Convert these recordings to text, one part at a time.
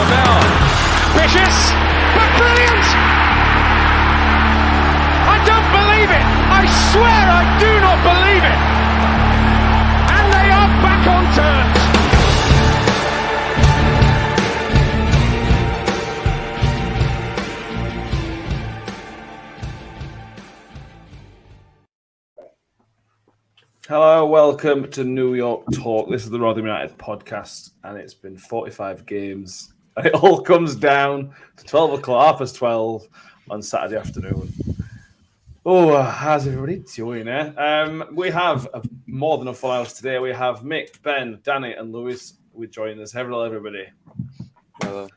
Bell. Ambitious, but brilliant! I don't believe it! I swear I do not believe it! And they are back on terms! Hello, welcome to New York Talk. This is the Rotherham United podcast, and it's been 45 games. It all comes down to 12 o'clock, 12:30 on Saturday afternoon. Oh, how's everybody doing, eh? We have more than a full house today. We have Mick, Ben, Danny, and Lewis with joining us. Hello, everybody. Hello.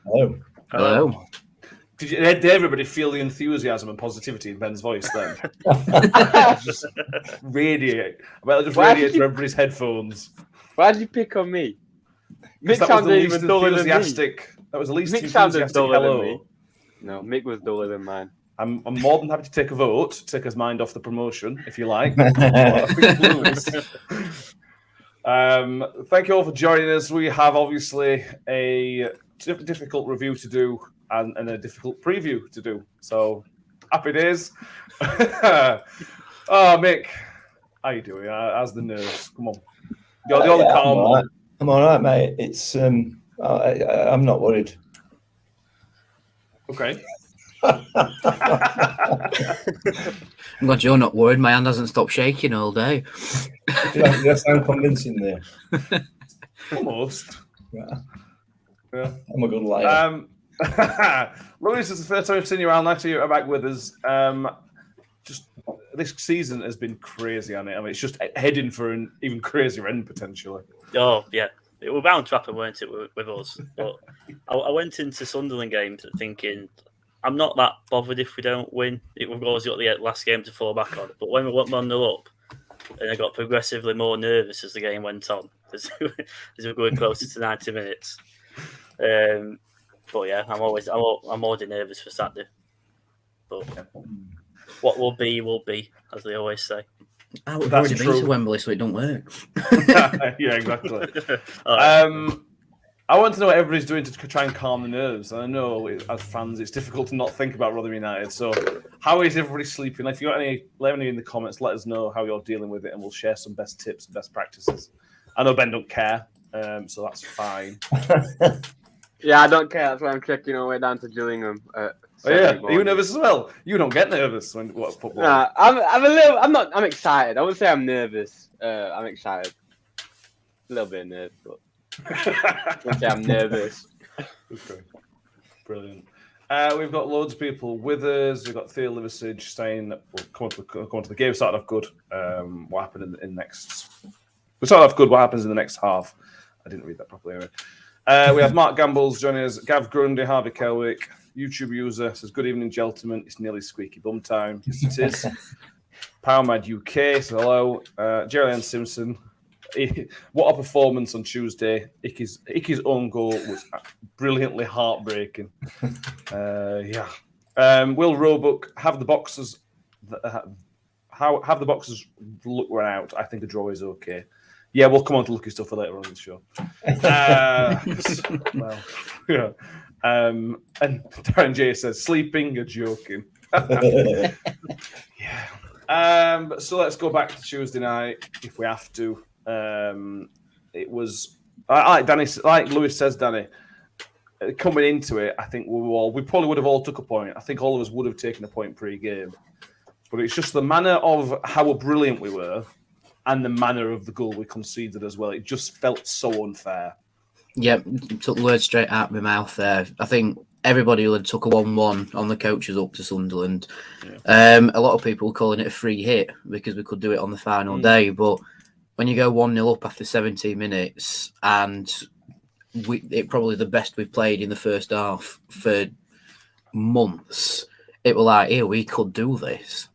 Hello. Did everybody feel the enthusiasm and positivity in Ben's voice then? Just radiate. Well, just radiate through everybody's headphones. Why did you pick on me? Mick That was the sounded least even duller than me. enthusiastic. That was the least Mick sounded enthusiastic duller hello. than me. No, Mick was duller than mine. I'm more than happy to take a vote, take his mind off the promotion, if you like. Thank you all for joining us. We have obviously a difficult review to do and a difficult preview to do. So, happy days. Oh, Mick, how you doing? How's the nerves? Come on. You're the calm one. I'm all right, mate. It's I'm not worried. Okay. I'm glad you're not worried. My hand hasn't stopped shaking all day. You sound convincing there. Almost. Yeah. I'm a good liar. Lewis, it's the first time we've seen you around. Nice to you're back with us. Just this season has been crazy on it. I mean, it's just heading for an even crazier end potentially. Oh yeah, it was bound to happen, weren't it, with us? But I went into Sunderland games thinking I'm not that bothered if we don't win. We've always got the last game to fall back on. But when we went 1-0 up, and I got progressively more nervous as the game went on, as we were going closer to 90 minutes. But yeah, I'm already nervous for Saturday. But what will be, as they always say. We've already been to Wembley, so it don't work. Yeah, exactly. I want to know what everybody's doing to try and calm the nerves. And I know as fans, it's difficult to not think about Rotherham United. So, how is everybody sleeping? If you got any, let me know in the comments. Let us know how you're dealing with it, and we'll share some best tips and best practices. I know Ben don't care, so that's fine. Yeah, I don't care. That's why I'm trekking all the way down to Gillingham. Are you nervous as well? You don't get nervous when what football? Nah, I'm excited. I wouldn't say I'm nervous. I'm excited. A little bit of nerves, but I wouldn't say I'm nervous. Okay, brilliant. We've got loads of people with us. We've got Theo Liversidge saying that we'll come on to the game. Started off good. What happened in next? We started off good. What happens in the next half? I didn't read that properly anyway. We have Mark Gambles joining us. Gav Grundy, Harvey Kelwick, YouTube user says, "Good evening, gentlemen. It's nearly squeaky bum time." Yes, it is. Powermad UK says, "Hello." Jerry Ann Simpson. What a performance on Tuesday. Icky's own goal was brilliantly heartbreaking. Will Roebuck, have the boxers look run out? I think a draw is okay. Yeah, we'll come on to lucky stuff for later on in the show. And Darren J says, "Sleeping or joking?" Yeah. So let's go back to Tuesday night if we have to. It was like Lewis says, Danny. Coming into it, I think we probably would have all took a point. I think all of us would have taken a point pre-game, but it's just the manner of how brilliant we were and the manner of the goal we conceded as well. It just felt so unfair. Yeah, took the words straight out of my mouth there. I think everybody who had took a 1-1 on the coaches up to Sunderland. Yeah. A lot of people were calling it a free hit because we could do it on the final day. But when you go 1-0 up after 17 minutes and it probably the best we've played in the first half for months, it was like, here, we could do this.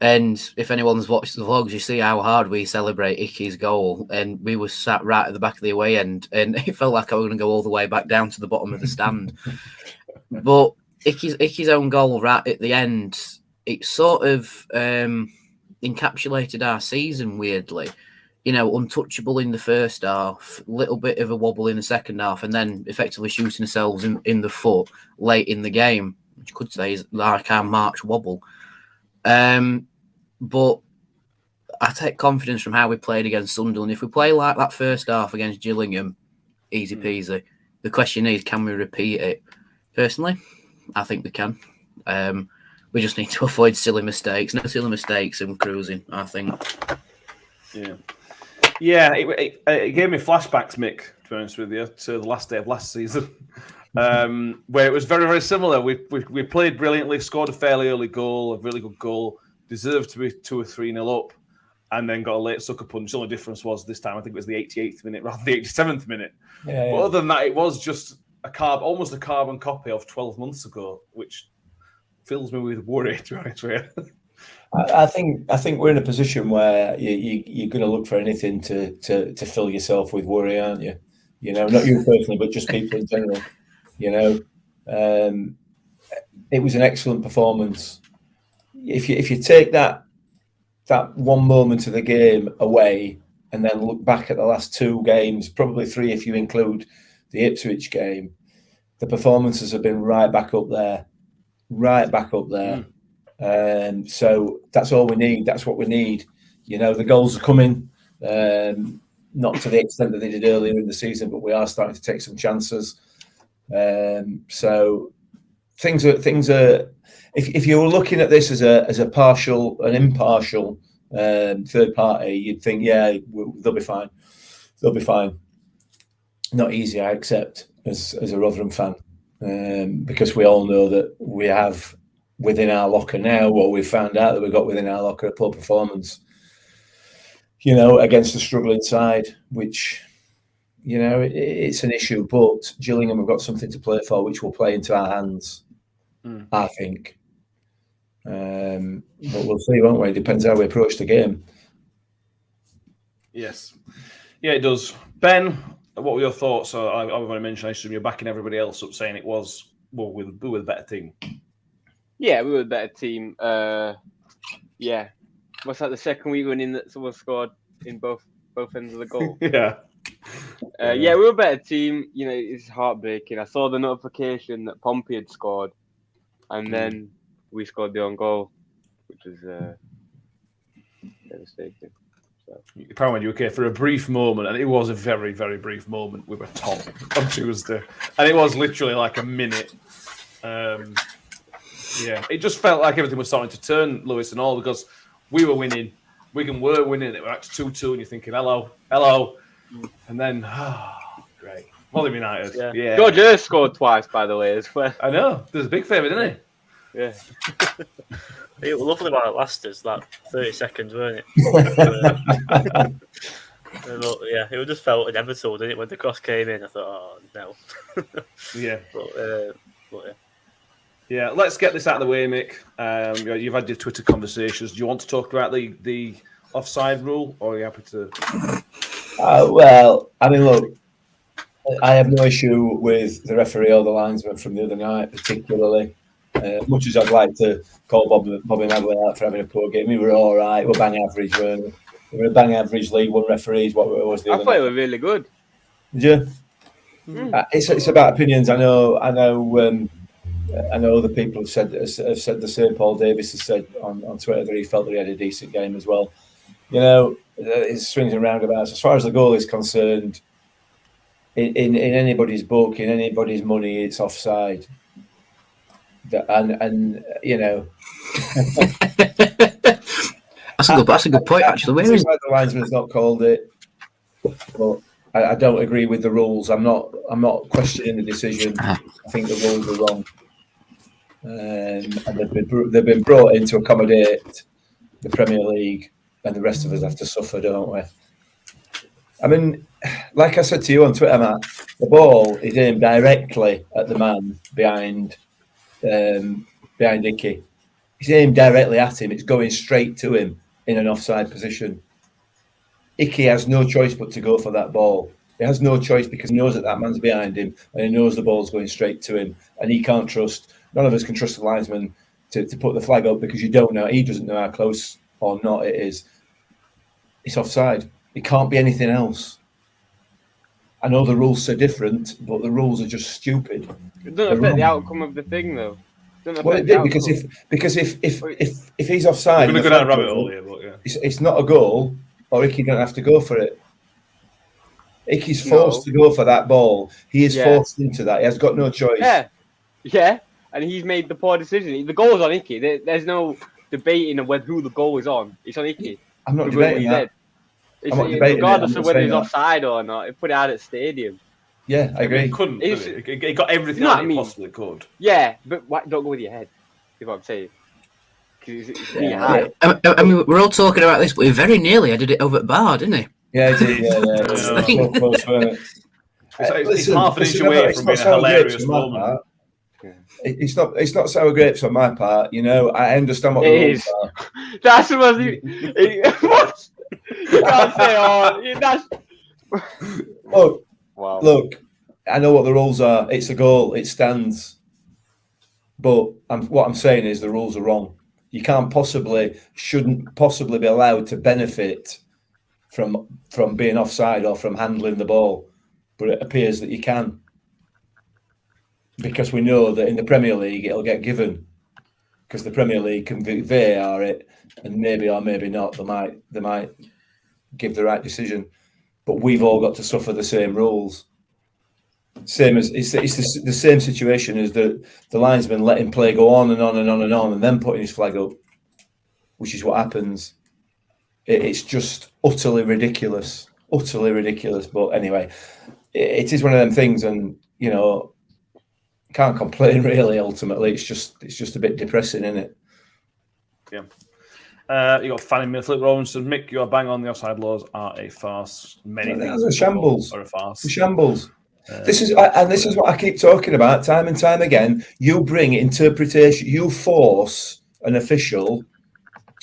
And if anyone's watched the vlogs, you see how hard we celebrate Icky's goal. And we were sat right at the back of the away end. And it felt like I was going to go all the way back down to the bottom of the stand. But Icky's own goal right at the end, it sort of encapsulated our season weirdly. untouchable in the first half, little bit of a wobble in the second half, and then effectively shooting ourselves in the foot late in the game, which you could say is like our March wobble. But I take confidence from how we played against Sunderland. If we play like that first half against Gillingham, easy peasy. The question is, can we repeat it? Personally, I think we can. We just need to avoid silly mistakes. No silly mistakes and cruising, I think. Yeah, it gave me flashbacks, Mick, to be honest with you, to the last day of last season, where it was very, very similar. We played brilliantly, scored a fairly early goal, a really good goal, deserved to be 2 or 3-0 up, and then got a late sucker punch. The only difference was this time, I think it was the 88th minute rather than the 87th minute. Yeah. But other than that, it was just almost a carbon copy of 12 months ago, which fills me with worry, to be honest with you. I think we're in a position where you're going to look for anything to fill yourself with worry, aren't you? Not you personally, but just people in general. It was an excellent performance. If you take that one moment of the game away and then look back at the last 2 games, probably 3 if you include the Ipswich game, the performances have been right back up there. So that's all we need. That's what we need. The goals are coming, not to the extent that they did earlier in the season, but we are starting to take some chances. So things are. If you were looking at this as an impartial third party, you'd think, yeah, they'll be fine. They'll be fine. Not easy, I accept, as a Rotherham fan, because we all know that we have within our locker now, or we found out that we got within our locker a poor performance, against a struggling side, which, it's an issue. But Gillingham have got something to play for, which will play into our hands, I think. But we'll see, won't we? It depends how we approach the game. Yes. Yeah, it does. Ben, what were your thoughts? I've already mentioned, I assume you're backing everybody else up saying it was, we were the better team. Yeah, we were a better team. Yeah. What's that, the second week running that someone scored in both ends of the goal? Yeah. Yeah, we were a better team. It's heartbreaking. I saw the notification that Pompey had scored, and then we scored the own goal, which was devastating. So. Apparently, you were okay for a brief moment, and it was a very, very brief moment. We were top on Tuesday, and it was literally like a minute. Yeah, it just felt like everything was starting to turn, Lewis and all, because we were winning. Wigan were winning. It were actually 2-2, and you're thinking, hello. And then, great. Molly United. Yeah. George Hurst scored twice, by the way, as well. I know. There's a big favour, didn't he? Yeah. It was lovely while it lasted, that 30 seconds, weren't it? Yeah, it just felt inevitable, didn't it? When the cross came in, I thought, oh, no. Yeah. But yeah. Yeah, let's get this out of the way, Mick. You've had your Twitter conversations. Do you want to talk about the offside rule, or are you happy to? Well, I mean, look, I have no issue with the referee or the linesman from the other night, particularly. Much as I'd like to call Bobby Madley out for having a poor game, we were all right. We're bang average, weren't we? We were a bang average League One referees. What was the I other thought night? it was really good. Did you? It's about opinions. I know other people have said the same. Paul Davis has said on Twitter that he felt that he had a decent game as well. It's swings and roundabouts. As far as the goal is concerned, in anybody's book, in anybody's money, it's offside. And that's a good point, actually. The linesman's not called it, but I don't agree with the rules. I'm not questioning the decision. I think the rules are wrong. And they've been brought in to accommodate the Premier League, and the rest of us have to suffer, don't we? I mean, like I said to you on Twitter, Matt, the ball is aimed directly at the man behind Icky. It's aimed directly at him. It's going straight to him in an offside position. Icky has no choice but to go for that ball. He has no choice because he knows that man's behind him, and he knows the ball's going straight to him, and he can't trust. None of us can trust the linesman to put the flag up because you don't know. He doesn't know how close or not it is. It's offside. It can't be anything else. I know the rules are different, but the rules are just stupid. It doesn't affect the outcome of the thing, though. Well, it did because if he's offside, We're going to go down a rabbit hole here, but yeah. It's not a goal, or Icky don't have to go for it. Icky's forced to go for that ball. He is forced into that. He has got no choice. Yeah, and he's made the poor decision. The goal's on Icky. There's no debating of who the goal is on. It's on Icky. I'm not debating that. Regardless of whether he's offside or not, it put it out at stadium. Yeah, I agree. He couldn't. He got everything that he possibly could. Yeah, but don't go with your head. Is what I'm saying. I mean, we're all talking about this, but he very nearly did it over at Bar, didn't he? Yeah, he did. Yeah. It's half an inch away from being a hilarious moment. It's not sour grapes on my part. You know, I understand what it is. That's what what. You can't say, that's. Look, I know what the rules are. It's a goal. It stands. But what I'm saying is the rules are wrong. You shouldn't possibly be allowed to benefit from being offside or from handling the ball. But it appears that you can. Because we know that in the Premier League, it'll get given. Because the Premier League can VAR it, and maybe or maybe not, they might give the right decision. But we've all got to suffer the same rules. Same as it's the same situation as the linesman letting play go on and on and on and on, and then putting his flag up, which is what happens. It's just utterly ridiculous. But anyway, it is one of them things, and you know, can't complain really. Ultimately, it's just a bit depressing, isn't it? Yeah. You got Fanny Flip Robinson. Mick, you are bang on. The offside laws are a farce. Many things are shambles. Are a farce. A shambles. This is what I keep talking about time and time again. You bring interpretation. You force an official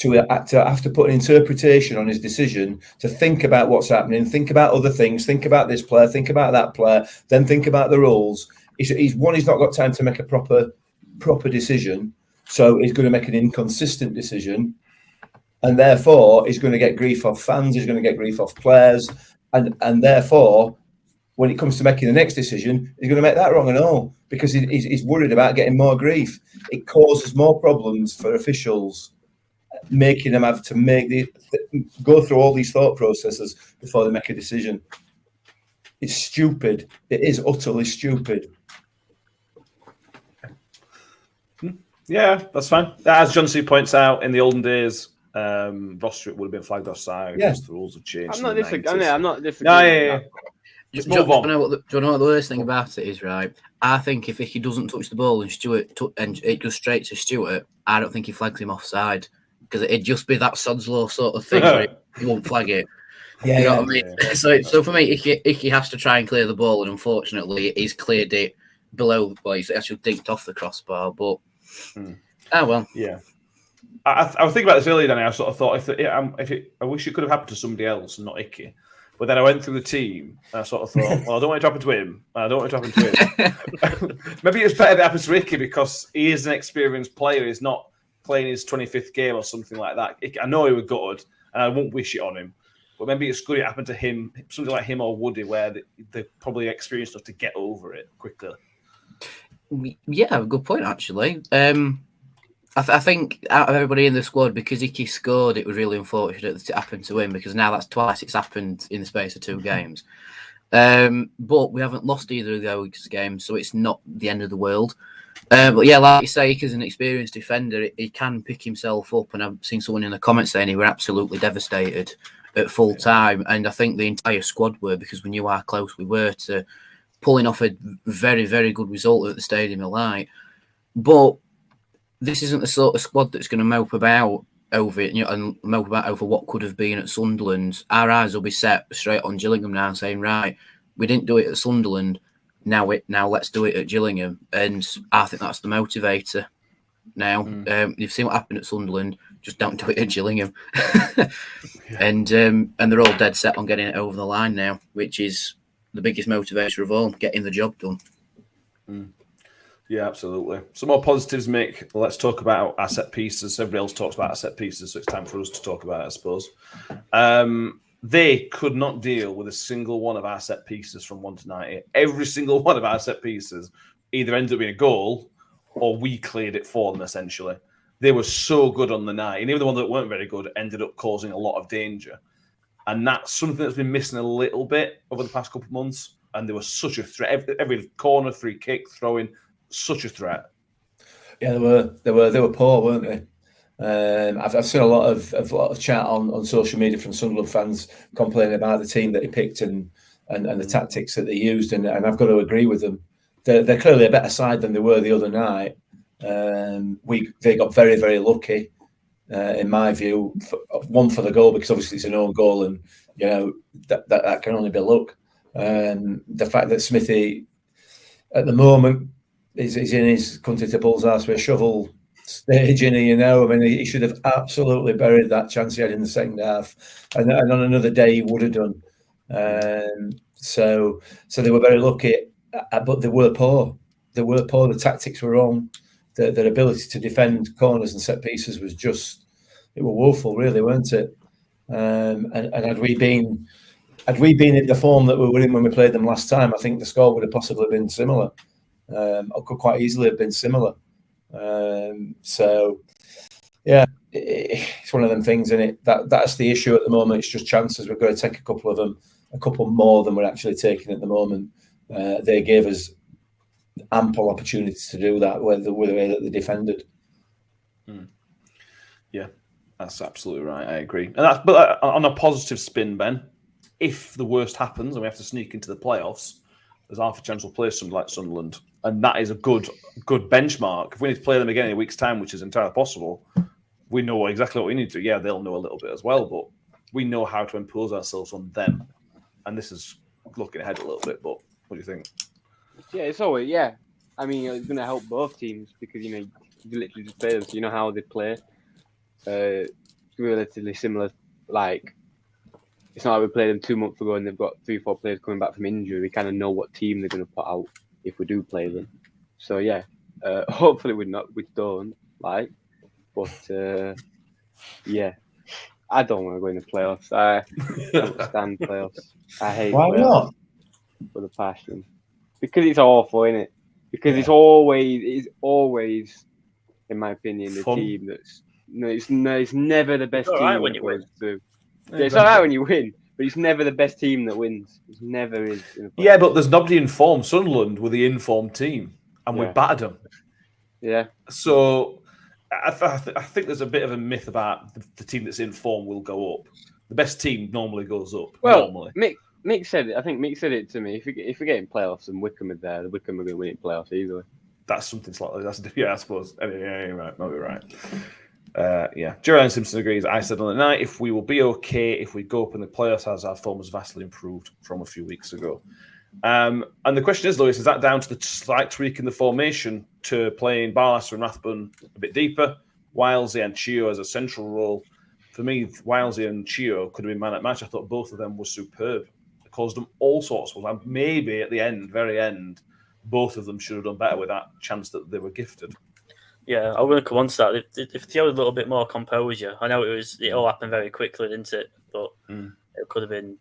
to have to put an interpretation on his decision, to think about what's happening, think about other things, think about this player, think about that player, then think about the rules. He's not got time to make a proper decision, so he's going to make an inconsistent decision, and therefore he's going to get grief off fans, he's going to get grief off players, and therefore, when it comes to making the next decision, he's going to make that wrong and all, because he's worried about getting more grief. It causes more problems for officials, making them have to go through all these thought processes before they make a decision. It's stupid. It is utterly stupid. Yeah, that's fine. As John C points out, in the olden days, Ross Street would have been flagged offside because the rules have changed. I'm not disagreeing. Yeah. Do you know what the worst thing about it is, right? I think if he doesn't touch the ball and it goes straight to Stewart, I don't think he flags him offside, because it'd just be that sod's law sort of thing where he won't flag it. You know what I mean? Yeah. So for me, Icky has to try and clear the ball, and unfortunately, he's cleared it below. Well, he's actually dinked off the crossbar, but well. Yeah. I was thinking about this earlier, Danny. I sort of thought I wish it could have happened to somebody else and not Icky. But then I went through the team and I sort of thought, well, I don't want it to happen to him. I don't want it to happen to him. Maybe it's better that happens to Icky because he is an experienced player. He's not playing his 25th game or something like that. I know he was good and I won't wish it on him. But maybe it's good it happened to him, something like him or Woody, where they're probably experienced enough to get over it quicker. Yeah, good point, actually. I think out of everybody in the squad, because Icky scored, it was really unfortunate that it happened to him, because now that's twice it's happened in the space of 2 games. But we haven't lost either of those games, so it's not the end of the world. But yeah, like you say, Icky's an experienced defender. He can pick himself up, and I've seen someone in the comments saying he were absolutely devastated at full time, and I think the entire squad were, because we knew how close we were to pulling off a very, very good result at the Stadium of Light. But this isn't the sort of squad that's going to mope about over it, and mope about over what could have been at Sunderland. Our eyes will be set straight on Gillingham now, saying, right, we didn't do it at Sunderland, now let's do it at Gillingham. And I think that's the motivator now. You've seen what happened at Sunderland, just don't do it at Gillingham. And they're all dead set on getting it over the line now, which is the biggest motivator of all, getting the job done. Yeah, absolutely. Some more positives, Mick. Let's talk about our set pieces. Everybody else talks about our set pieces, so it's time for us to talk about it, I suppose. they could not deal with a single one of our set pieces from 1 to 90. Every single one of our set pieces either ended up being a goal or we cleared it for them, essentially. They were so good on the night. And even the ones that weren't very good ended up causing a lot of danger. And that's something that's been missing a little bit over the past couple of months. And they were such a threat. Every corner, free kick, throwing, such a threat. Yeah, they were poor, weren't they? I've seen a lot of chat on social media from Sunderland fans complaining about the team that he picked and the tactics that they used, and I've got to agree with them. They're clearly a better side than they were the other night. They got very, very lucky, in my view. One for the goal, because obviously it's an own goal, and that can only be luck. The fact that Smithy at the moment is in his country to bull's ass with a shovel stage in it, I mean, he should have absolutely buried that chance he had in the second half, and on another day he would have done. So they were very lucky, but they were poor. The tactics were wrong. Their ability to defend corners and set pieces was it were woeful, really, weren't it? And had we been in the form that we were in when we played them last time, I think the score would have possibly been similar. Or could quite easily have been similar. So yeah, it's one of them things, isn't it? That's the issue at the moment. It's just chances. We're going to take a couple more than we're actually taking at the moment. They gave us ample opportunities to do that with the way that they defended. Yeah, that's absolutely right. I agree. But on a positive spin, Ben, if the worst happens and we have to sneak into the playoffs, there's half a chance we'll play somebody like Sunderland. And that is a good benchmark. If we need to play them again in a week's time, which is entirely possible, we know exactly what we need to do. Yeah, they'll know a little bit as well, but we know how to impose ourselves on them. And this is looking ahead a little bit, but what do you think? Yeah, it's always, yeah. I mean, it's going to help both teams because, you literally just play them, so you know how they play. It's relatively similar. Like, it's not like we played them 2 months ago and they've got 3-4 players coming back from injury. We kind of know what team they're going to put out if we do play them. So yeah, hopefully we don't like, but yeah, I don't want to go in the playoffs. I don't stand playoffs. I hate Why playoffs not? for the passion, because it's awful, isn't it? Because it's always, in my opinion, the team that's it's never the best team when you win. Through. Yeah, it's all right when you win. But it's never the best team that wins. It never is. Yeah, but there's nobody informed. Sunderland were the informed team, and we battered them. Yeah. So I think there's a bit of a myth about the team that's in form will go up. The best team normally goes up. Well, normally. Mick said it. I think Mick said it to me. If we get in playoffs and Wickham are there, the Wickham are going to win in playoffs easily. That's something slightly. I suppose. Yeah, you're right. Might be right. Yeah, Gerard Simpson agrees. I said on the night, if we will be okay if we go up in the playoffs, as our form has vastly improved from a few weeks ago. And the question is, Lewis, is that down to the slight tweak in the formation to playing Barlaser and Rathbun a bit deeper, Wilesy and Chio as a central role? For me, Wilesy and Chio could have been man at match. I thought both of them were superb. It caused them all sorts of problems. Maybe at the end, very end, both of them should have done better with that chance that they were gifted. Yeah, I'm going to come on to that. If they had a little bit more composure, I know it all happened very quickly, didn't it? But it could have been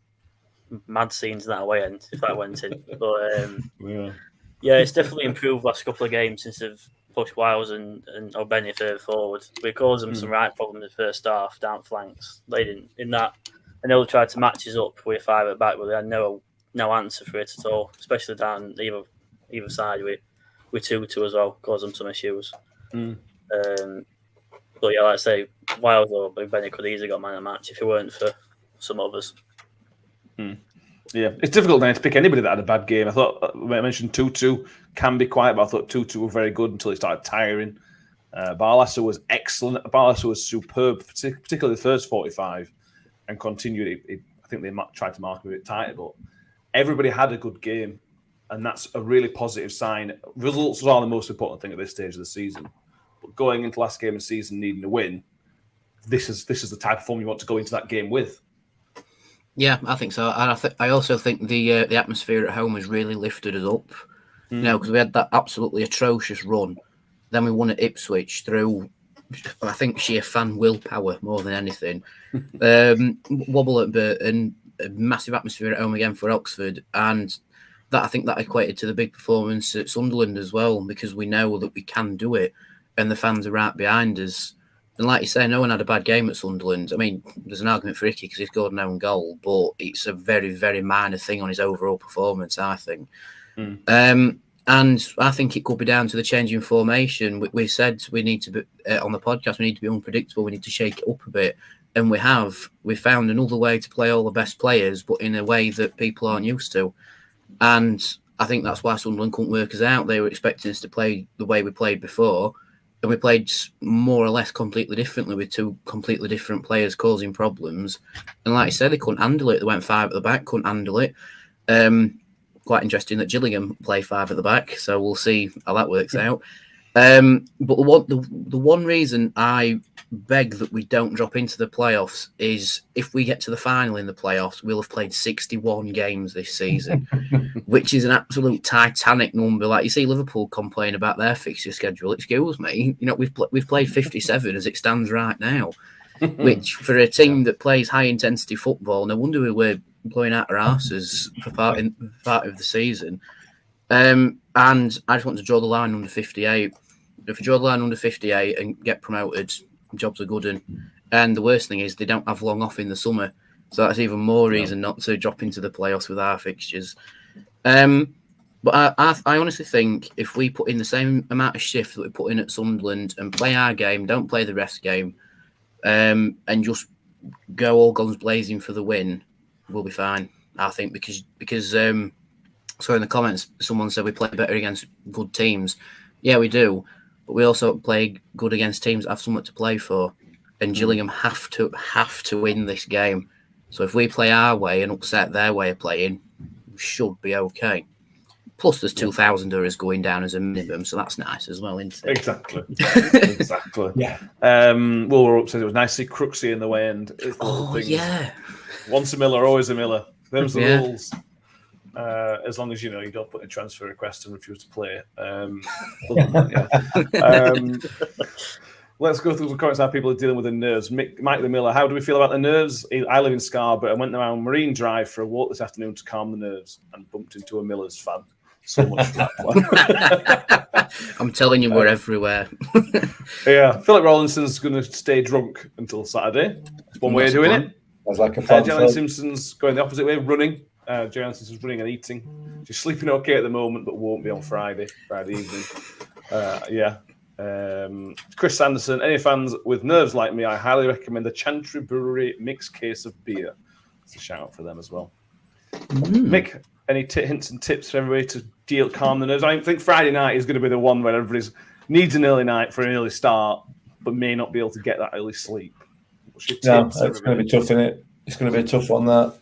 mad scenes in that away end if that went in. But yeah, it's definitely improved last couple of games since they've pushed Wiles and O'Benny further forward. We caused them some right problems in the first half, down flanks. They didn't in that. And they tried to match us up with 5 at back, but they had no answer for it at all, especially down either side with 2-2 as well, caused them some issues. But yeah, like I say, Wiles or Benny could easily got man of the match if it weren't for some others. Yeah, it's difficult now to pick anybody that had a bad game. I thought I mentioned 2-2 can be quiet, but I thought 2-2 were very good until it started tiring. Barlaser was excellent. Barlaser was superb, particularly the first 45, and continued. I think they tried to mark him a bit tighter, but everybody had a good game, and that's a really positive sign. Results are the most important thing at this stage of the season. But going into last game of the season needing a win, this is the type of form you want to go into that game with. Yeah, I think so, and I also think the atmosphere at home has really lifted us up. You know, because we had that absolutely atrocious run, then we won at Ipswich through I think sheer fan willpower more than anything. Wobble at Burton, a massive atmosphere at home again for Oxford, and that I think that equated to the big performance at Sunderland as well, because we know that we can do it, and the fans are right behind us. And like you say, no one had a bad game at Sunderland. I mean, there's an argument for Icky because he scored an own goal, but it's a very, very minor thing on his overall performance, I think. And I think it could be down to the change in formation. We said we need to be, on the podcast, we need to be unpredictable. We need to shake it up a bit. And we have. We found another way to play all the best players, but in a way that people aren't used to. And I think that's why Sunderland couldn't work us out. They were expecting us to play the way we played before. And we played more or less completely differently with two completely different players causing problems. And like I said, they couldn't handle it. They went 5 at the back, couldn't handle it. Quite interesting that Gillingham play 5 at the back, so we'll see how that works out. But the one reason I beg that we don't drop into the playoffs is if we get to the final in the playoffs, we'll have played 61 games this season, which is an absolute titanic number. Like you see Liverpool complain about their fixture schedule. Excuse me, we've played 57 as it stands right now, which for a team that plays high intensity football, no wonder we're blowing out our asses for part of the season. And I just want to draw the line under 58. If we draw the line under 58 and get promoted, jobs are good. And the worst thing is they don't have long off in the summer. So that's even more reason not to drop into the playoffs with our fixtures. But I honestly think if we put in the same amount of shift that we put in at Sunderland and play our game, don't play the rest game, and just go all guns blazing for the win, we'll be fine, I think, because so in the comments someone said we play better against good teams. Yeah, we do, but we also play good against teams that have something to play for, and Gillingham have to win this game. So if we play our way and upset their way of playing, we should be okay. Plus there's 2,000ers going down as a minimum, so that's nice as well, isn't it? Exactly. Yeah. Well, we're up to it. It was nice to see Crooksy in the way, and yeah. Once a Miller, always a Miller. Them's the rules. As long as you don't put in a transfer request and refuse to play. Let's go through the comments. How people are dealing with the nerves. Mike the Miller, how do we feel about the nerves? I live in Scarborough. I went around Marine Drive for a walk this afternoon to calm the nerves and bumped into a Miller's fan. So much for that one. I'm telling you, we're everywhere. Yeah, Philip Rawlinson's going to stay drunk until Saturday. It's one way of doing it. That's like a plan. Jalen Simpson's going the opposite way, running. Jalen Simpson's running and eating. She's sleeping okay at the moment, but won't be on Friday evening. Chris Sanderson, any fans with nerves like me, I highly recommend the Chantry Brewery mixed case of beer. It's a shout out for them as well. Mick, any hints and tips for everybody to calm the nerves? I think Friday night is going to be the one where everybody needs an early night for an early start, but may not be able to get that early sleep. No, it's going to be tough, isn't it? It's going to be a tough one, that.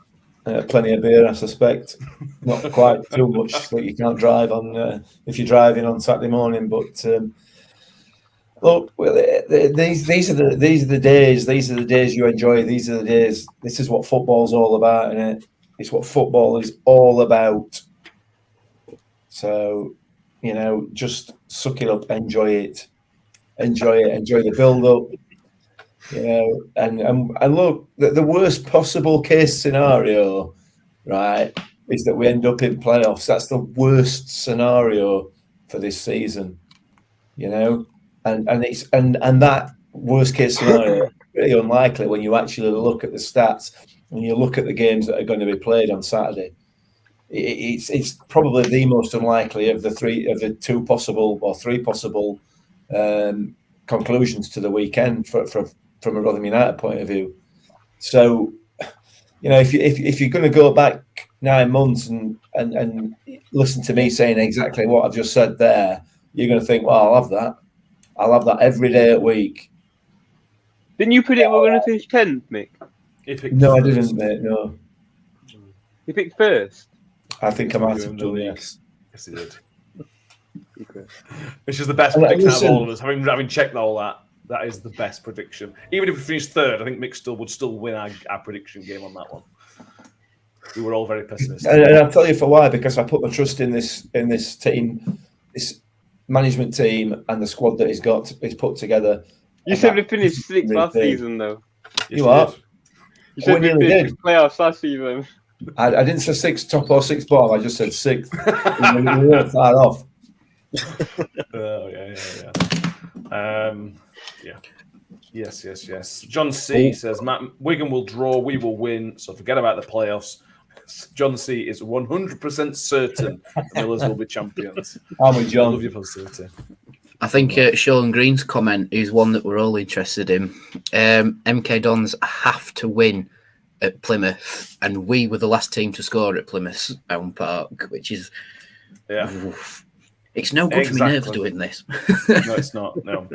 Plenty of beer, I suspect. Not quite too much that you can't drive on if you're driving on Saturday morning. But look, these are the days. These are the days you enjoy. These are the days. This is what football's all about, isn't it? It's what football is all about. So, just suck it up, enjoy it, enjoy the build-up. And look, the worst possible case scenario, right, is that we end up in playoffs. That's the worst scenario for this season, and that worst case scenario is really unlikely when you actually look at the stats and you look at the games that are going to be played on Saturday. It's probably the most unlikely of the three possible conclusions to the weekend from a Rotherham United point of view. So, if you're going to go back 9 months and listen to me saying exactly what I've just said there, you're going to think, well, I'll have that. I'll have that every day of the week. Didn't you predict we're going to finish 10th, Mick? No, I didn't, mate, no. You picked first? I think I might have done, yes. Yes, he did. Okay. Which is the best prediction out of all of us. Having checked all that, that is the best prediction. Even if we finish third, I think Mick would still win our prediction game on that one. We were all very pessimistic. And I'll tell you for why, because I put my trust in this team, this management team, and the squad that he's put together. You said we finished sixth last Really? season, though. Yes, You are? did. You said we nearly finished did. playoffs last season. I didn't say sixth top or sixth bottom. I just said sixth. We weren't far off. Oh, yeah. Yes. John C says, Matt, Wigan will draw, we will win, so forget about the playoffs. John C is 100% certain the Millers will be champions. I'm with I John. love your positivity. I think Sean Green's comment is one that we're all interested in. MK Dons have to win at Plymouth, and we were the last team to score at Plymouth Own Park, which is it's no good for my nerves doing this. No, it's not. No.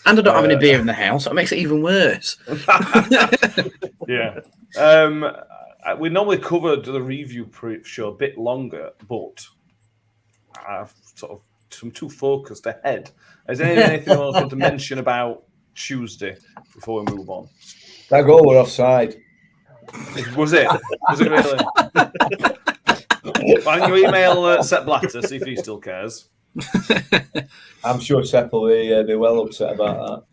And I don't have any beer in the house. That makes it even worse. Yeah. We normally covered the review show a bit longer, but I've sort of I'm too focused ahead. Is there anything else I want to mention about Tuesday before we move on? That goal were offside. Was it? Was it really? Why don't you email Sepp Blatter, see if he still cares? I'm sure Sepp will be well upset about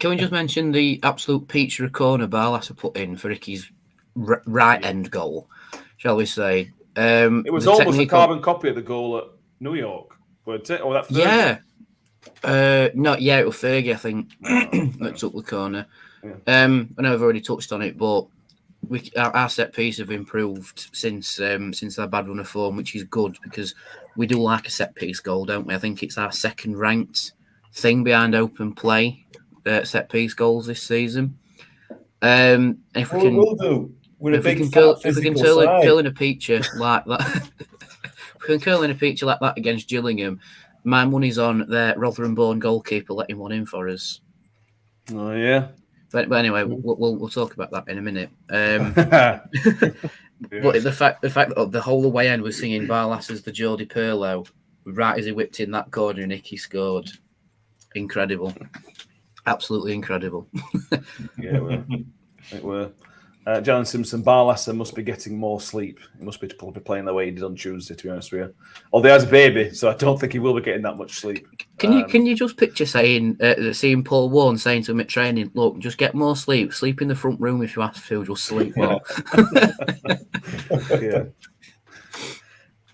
Can we just mention the absolute pizza corner Barlas put in for Ricky's right end goal, shall we say? It was almost a carbon copy of the goal at New York, wasn't it? Or that Fergie? Yeah. It was Fergie, I think, that took the corner. Yeah. I know I've already touched on it, but our set piece have improved since our bad run of form, which is good because we do like a set piece goal, don't we? I think it's our second ranked thing behind open play set piece goals this season. If we can, we'll do. We're if a big, we can fat, if we can physical side. curl in a picture like that, if we can curl in a picture like that against Gillingham, my money's on their Rotherham-born goalkeeper letting one in for us. Oh yeah. But anyway, we'll talk about that in a minute. Yeah. But the fact that the whole way end was singing Barlas as the Geordie Pirlo, right as he whipped in that corner and Nicky scored. Incredible. Absolutely incredible. Yeah, it were. John Simpson, Barlasser must be getting more sleep. He must be probably playing the way he did on Tuesday, to be honest with you. Although he has a baby, so I don't think he will be getting that much sleep. Can you just picture seeing Paul Warren saying to him at training, look, just get more sleep. Sleep in the front room if you have to, just sleep more. Yeah.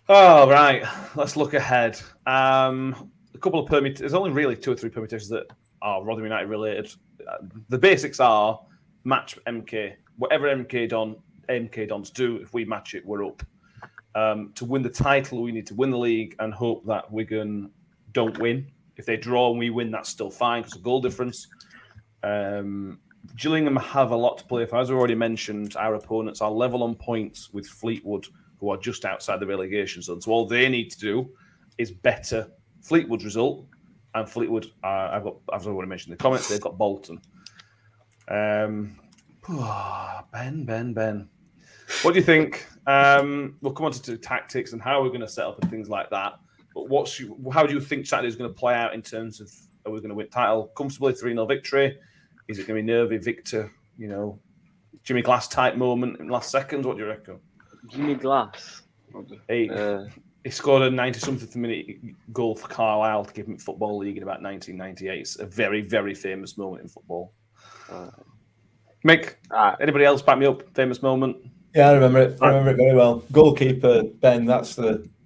Oh, right. Let's look ahead. A couple of permutations. There's only really 2 or 3 permutations that are Rotherham United related. The basics are match MK. Whatever MK Dons do, if we match it, we're up. To win the title, we need to win the league and hope that Wigan don't win. If they draw and we win, that's still fine because of goal difference. Gillingham have a lot to play for. As we already mentioned, our opponents are level on points with Fleetwood, who are just outside the relegation zone. So all they need to do is better Fleetwood's result. And Fleetwood, as I've already mentioned in the comments, they've got Bolton. Ben. What do you think? We'll come on to tactics and how we're going to set up and things like that. But how do you think Saturday is going to play out in terms of, are we going to win title comfortably, 3-0 victory? Is it going to be nervy Victor, Jimmy Glass type moment in the last seconds? What do you reckon? Jimmy Glass. He scored a 90-something minute goal for Carlisle to give him Football League in about 1998. It's a very, very famous moment in football. Mick, anybody else back me up? Famous moment? Yeah, I remember it. I remember it very well. Goalkeeper, Ben, he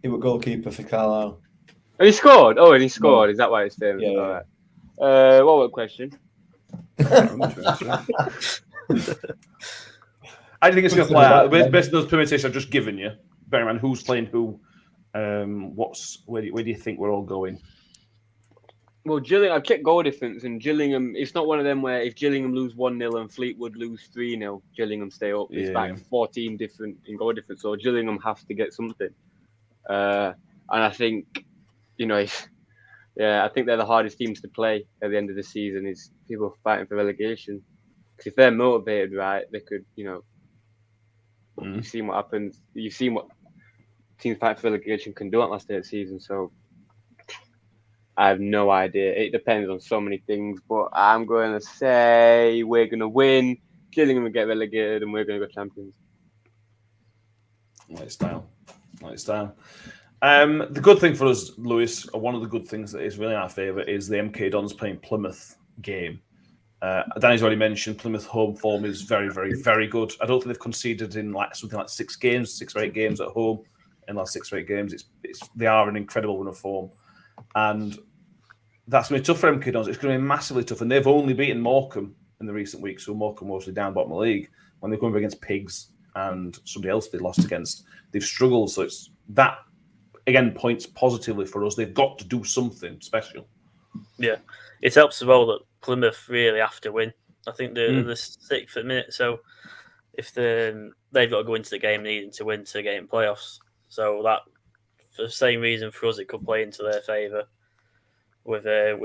was goalkeeper for Carlisle. And he scored? Oh, and he scored. Is that why it's famous? Yeah. All right. What was the question? I think it's going to play out. Based on those permutations I've just given you, bear in mind who's playing who, where do you think we're all going? Well, Gillingham, I've checked goal difference, and Gillingham, it's not one of them where if Gillingham lose 1-0 and Fleetwood lose 3-0, Gillingham stay up. It's like 14 different in goal difference, so Gillingham have to get something. And I think, I think they're the hardest teams to play at the end of the season is people fighting for relegation. Because if they're motivated, right, they could, you've seen what happens. You've seen what teams fighting for relegation can do on last day of the season, so I have no idea. It depends on so many things, but I'm going to say we're going to win. Gillingham will get relegated, and we're going to go champions. Nice style. The good thing for us, Lewis, or one of the good things that is really in our favour, is the MK Dons playing Plymouth game. Danny's already mentioned Plymouth home form is very, very, very good. I don't think they've conceded in something like 6 or 8 games at home in the last 6 or 8 games. They are an incredible run of form, and that's going to be tough for MK Dons. It's going to be massively tough, and they've only beaten Morecambe in the recent weeks. So Morecambe were obviously down bottom of the league when they're going up against Pigs and somebody else they lost against. They've struggled, so it's that again points positively for us. They've got to do something special. Yeah, it helps as well that Plymouth really have to win. I think they're the 6th at minute, so if they've got to go into the game needing to win to get in playoffs. So that, for the same reason for us, it could play into their favour with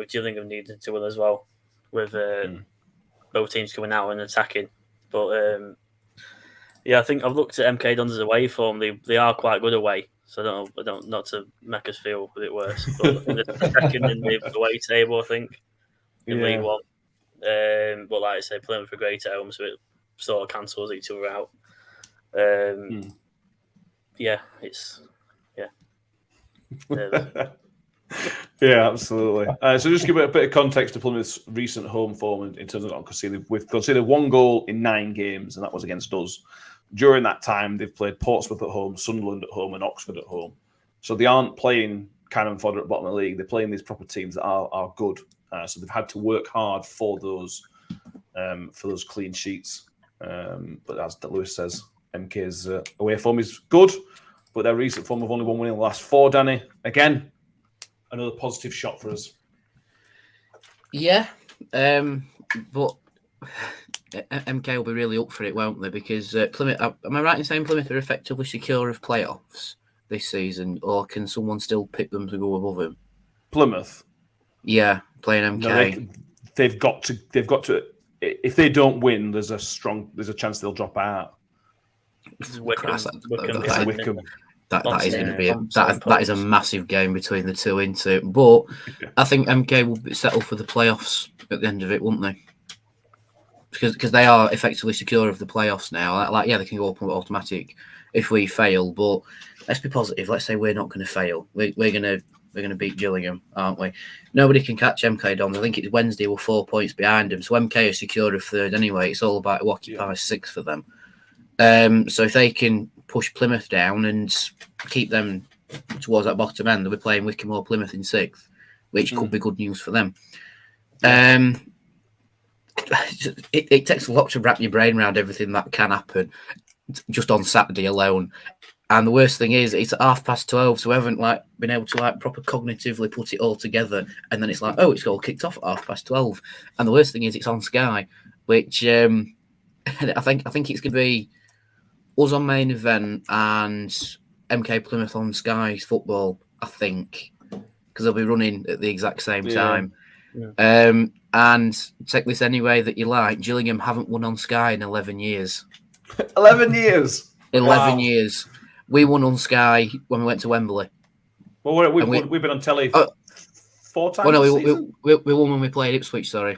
Gillingham needing to win as well, with both teams coming out and attacking. But I think I've looked at MK Dons' away form. They are quite good away. So I don't not to make us feel a bit worse. But they're second in the away table, I think, in League One. But like I say, Plymouth are great at home, so it sort of cancels each other out. Yeah, it's yeah, absolutely. So just give it a bit of context to Plymouth's recent home form in terms of not conceded. We've conceded 1 goal in 9 games, and that was against us. During that time, they've played Portsmouth at home, Sunderland at home, and Oxford at home. So they aren't playing Cannon Fodder at the bottom of the league. They're playing these proper teams that are good. So they've had to work hard for those clean sheets. But as Lewis says, MK's away form is good, but their recent form have only won in the last 4. Danny, again, another positive shot for us. Yeah, but MK will be really up for it, won't they? Because Plymouth, am I right in saying Plymouth are effectively secure of playoffs this season, or can someone still pick them to go above them? Plymouth, yeah, playing MK. No, they've got to. If they don't win, there's a chance they'll drop out. Wickham. That is going to be that is a massive game between the two, isn't it? But I think MK will be settled for the playoffs at the end of it, won't they? Because they are effectively secure of the playoffs now. Like, yeah, they can go up automatic if we fail. But let's be positive. Let's say we're not going to fail. We're going to beat Gillingham, aren't we? Nobody can catch MK Dons. I think it's Wednesday. We're 4 points behind them. So MK are secure of 3rd anyway. It's all about who occupies 6th for them. So if they can push Plymouth down and keep them towards that bottom end, they'll be playing Wickham or Plymouth in 6th, which could be good news for them. It takes a lot to wrap your brain around everything that can happen just on Saturday alone. And the worst thing is, it's at 12:30, so we haven't been able to proper cognitively put it all together. And then it's it's all kicked off at 12:30. And the worst thing is, it's on Sky, which I think it's going to be us on main event and MK Plymouth on Sky Football. I think because they'll be running at the exact same time. Yeah. And take this any way that you like. Gillingham haven't won on Sky in 11 years. 11 years. 11 years. We won on Sky when we went to Wembley. Well, we've been on telly 4 times. Well, no, we won when we played Ipswich. Sorry,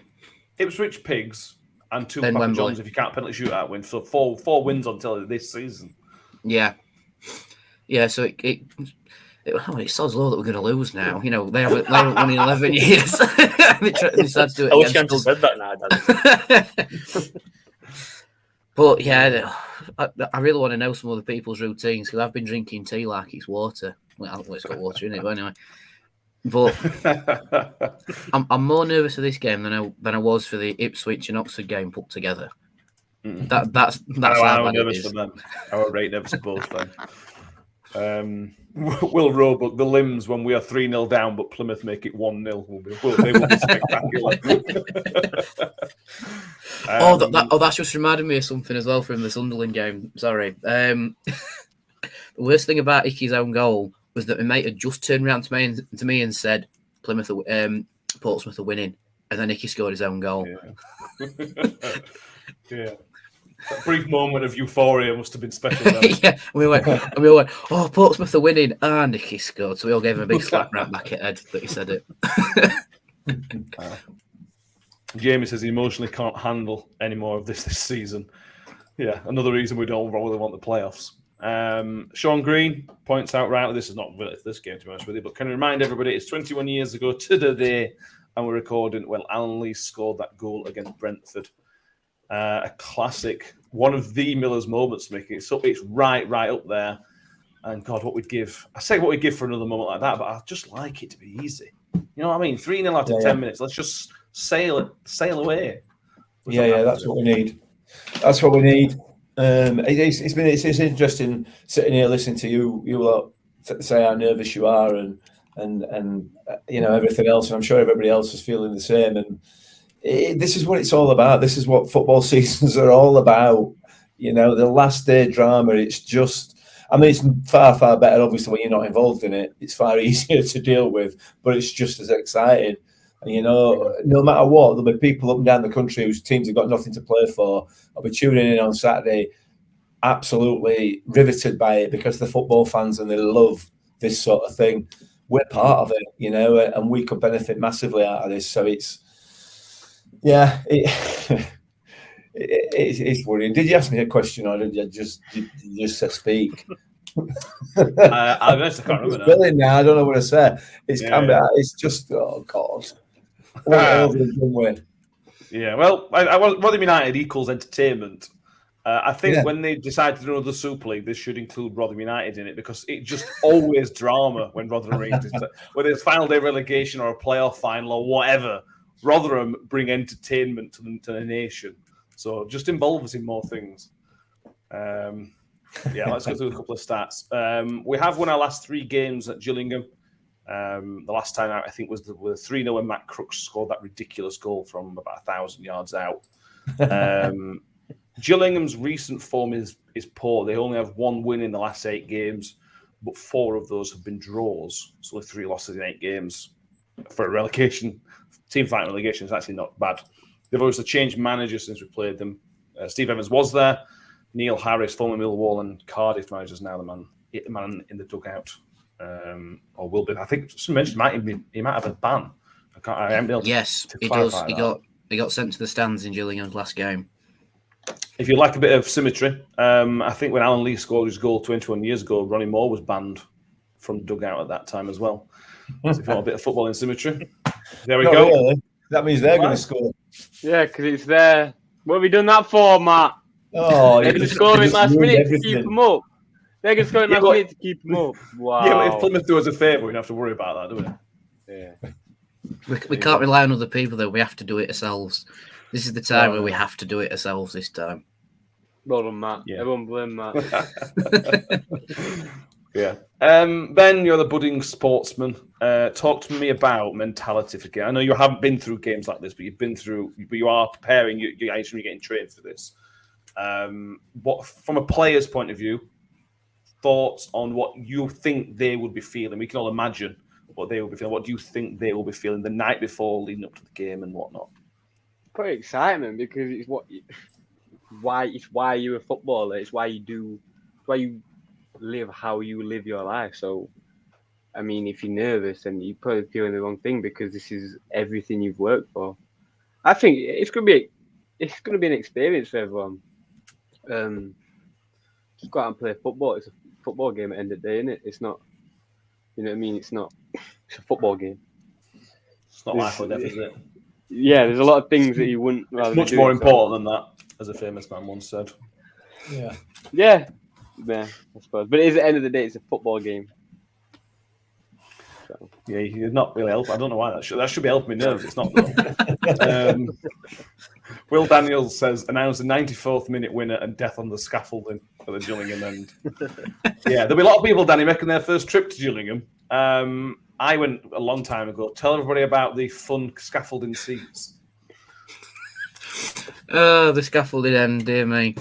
Ipswich Pigs and 2 then Papa Wembley. Johns if you can't penalty shootout win. So 4 wins on telly this season. Yeah. So it's so low that we're going to lose now. You know, they haven't won in 11 years. they decided to do it. I wish you hadn't said that now, Danny. But yeah, I really want to know some other people's routines because I've been drinking tea like it's water. Well, it's got water in it, but anyway. But I'm more nervous for this game than I was for the Ipswich and Oxford game put together. That's how I'm nervous for them. I was right nervous for both then. Will Roebuck, the limbs when we are 3-0 down, but Plymouth make it 1-0. They will be spectacular. That's just reminded me of something as well from the Sunderland game. Sorry. The worst thing about Icky's own goal was that my mate had just turned around to me and said, Portsmouth are winning. And then Icky scored his own goal. Yeah. That brief moment of euphoria must have been special. Yeah, we went, oh, Portsmouth are winning, and Icky scored. So we all gave him a big slap round back at head that he said it. Jamie says he emotionally can't handle any more of this season. Yeah, another reason we don't really want the playoffs. Sean Green points out, rightly, this is not really this game, to be honest with you, but can I remind everybody it's 21 years ago to the day and we're recording when Alan Lee scored that goal against Brentford. A classic, one of the Miller's moments, Mickey. It's right up there. And God, what we'd give. I say what we'd give for another moment like that, but I just like it to be easy. You know what I mean? 3-0 after 10 minutes. Let's just sail away. That's what we need. That's what we need. It's interesting sitting here listening to you lot say how nervous you are and everything else. And I'm sure everybody else is feeling the same. And this is what it's all about. This is what football seasons are all about. The last day drama. It's just. I mean, it's far, far better, obviously, when you're not involved in it. It's far easier to deal with, but it's just as exciting. And, no matter what, there'll be people up and down the country whose teams have got nothing to play for. I'll be tuning in on Saturday, absolutely riveted by it because they're football fans and they love this sort of thing. We're part of it, and we could benefit massively out of this. So it's worrying. Did you ask me a question, or did you just speak? I can't remember now. Now. I don't know what to say. It's just God. Yeah, well, Rotherham United equals entertainment. I think when they decide to do another Super League, they should include Rotherham United in it because it just always drama when Rotherham Rangers, whether it's final day relegation or a playoff final or whatever. Rotherham bring entertainment to the nation. So just involve us in more things. Let's go through a couple of stats. We have won our last 3 games at Gillingham. The last time out, I think, was the 3-0 when Matt Crooks scored that ridiculous goal from about 1,000 yards out. Gillingham's recent form is poor. They only have 1 win in the last 8 games, but 4 of those have been draws. So only 3 losses in 8 games. For a relegation, team fighting relegation is actually not bad. They've obviously changed managers since we played them. Steve Evans was there. Neil Harris, former Millwall and Cardiff managers, now the man in the dugout, or will be. I think someone mentioned he might have a ban. I haven't been able to. Yes, he does. He got sent to the stands in Gillingham's last game. If you like a bit of symmetry, I think when Alan Lee scored his goal 21 years ago, Ronnie Moore was banned from the dugout at that time as well. So if you want a bit of football in symmetry, there we go. Really. That means they're going to score. Yeah, because it's there. What have we done that for, Matt? Oh, they're going to score in last minute to keep them up. They're going to score in last minute to keep them up. Wow. Yeah, but if Plymouth do us a favour, we don't have to worry about that, do we? Yeah. We can't rely on other people, though. We have to do it ourselves. This is the time where we have to do it ourselves this time. Well done, Matt. Yeah. Everyone blame Matt. Yeah. Ben, you're the budding sportsman. Talk to me about mentality for game. I know you haven't been through games like this, but you are preparing. You're actually getting trained for this. What, from a player's point of view, thoughts on what you think they would be feeling? We can all imagine what they will be feeling. What do you think they will be feeling the night before, leading up to the game and whatnot? Probably excitement, because it's why you're a footballer. It's why you live how you live your life. So, I mean, if you're nervous, then you're probably feeling the wrong thing, because this is everything you've worked for. I think it's gonna be an experience for everyone. Just go out and play football. It's a football game at the end of the day, isn't it? It's not, you know what I mean? It's a football game. It's not life or death, is it? Yeah, there's a lot of things that you wouldn't rather It's much more important than that, as a famous man once said. Yeah, I suppose. But it is, at the end of the day, it's a football game. So. Yeah, you're not really helping. I don't know why that should be helping me nerves. It's not, though. Will Daniels says, announce the 94th minute winner and death on the scaffolding for the Gillingham end. Yeah, there'll be a lot of people, Danny, making their first trip to Gillingham. I went a long time ago. Tell everybody about the fun scaffolding seats. The scaffolding end, dear me.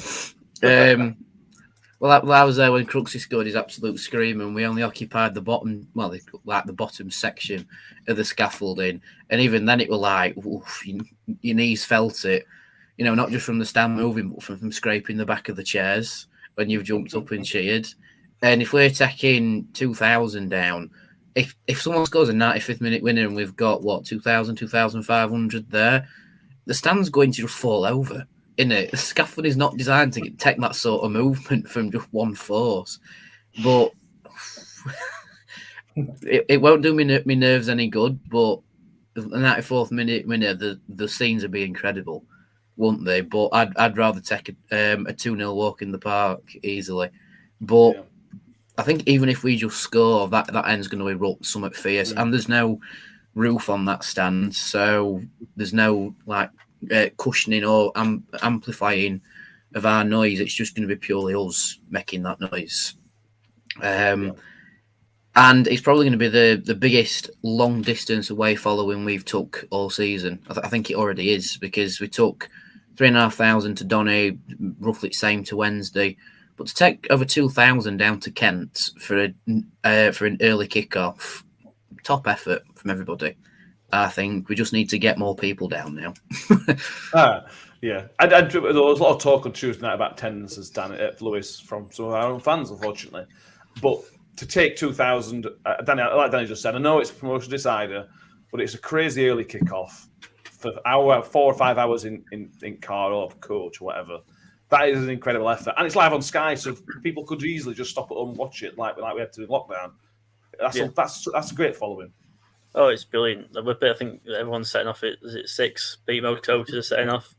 Well, I was there when Crooksy scored his absolute scream, and we only occupied the bottom, the bottom section of the scaffolding. And even then, it was like, oof, your knees felt it. You know, not just from the stand moving, but from scraping the back of the chairs when you've jumped up and cheered. And if we're taking 2,000 down, if someone scores a 95th minute winner and we've got, 2,000, 2,500 there, the stand's going to just fall over. The scaffolding is not designed to take that sort of movement from just one force, but it won't do me nerves any good. But the 94th minute winner, the scenes would be incredible, wouldn't they? But I'd rather take a 2-0 walk in the park easily. But Yeah. I think even if we just score, that end's going to erupt somewhat fierce, and there's no roof on that stand, so there's no like cushioning or amplifying of our noise. It's just going to be purely us making that noise. And it's probably going to be the biggest long distance away following we've took all season. I think it already is, because we took 3,500 to Donny, roughly the same to Wednesday. But to take over 2,000 down to Kent for an early kickoff, top effort from everybody. I think we just need to get more people down now. Yeah. There was a lot of talk on Tuesday night about attendances down at Lewis from some of our own fans, unfortunately. But to take 2,000, Danny, like Danny just said, I know it's a promotion decider, but it's a crazy early kickoff for 4 or 5 hours in car or coach or whatever. That is an incredible effort, and it's live on Sky, so people could easily just stop at home and watch it, like we had to in lockdown. That's a great following. Oh, it's brilliant. I think everyone's setting off at 6. BMO coaches are setting off,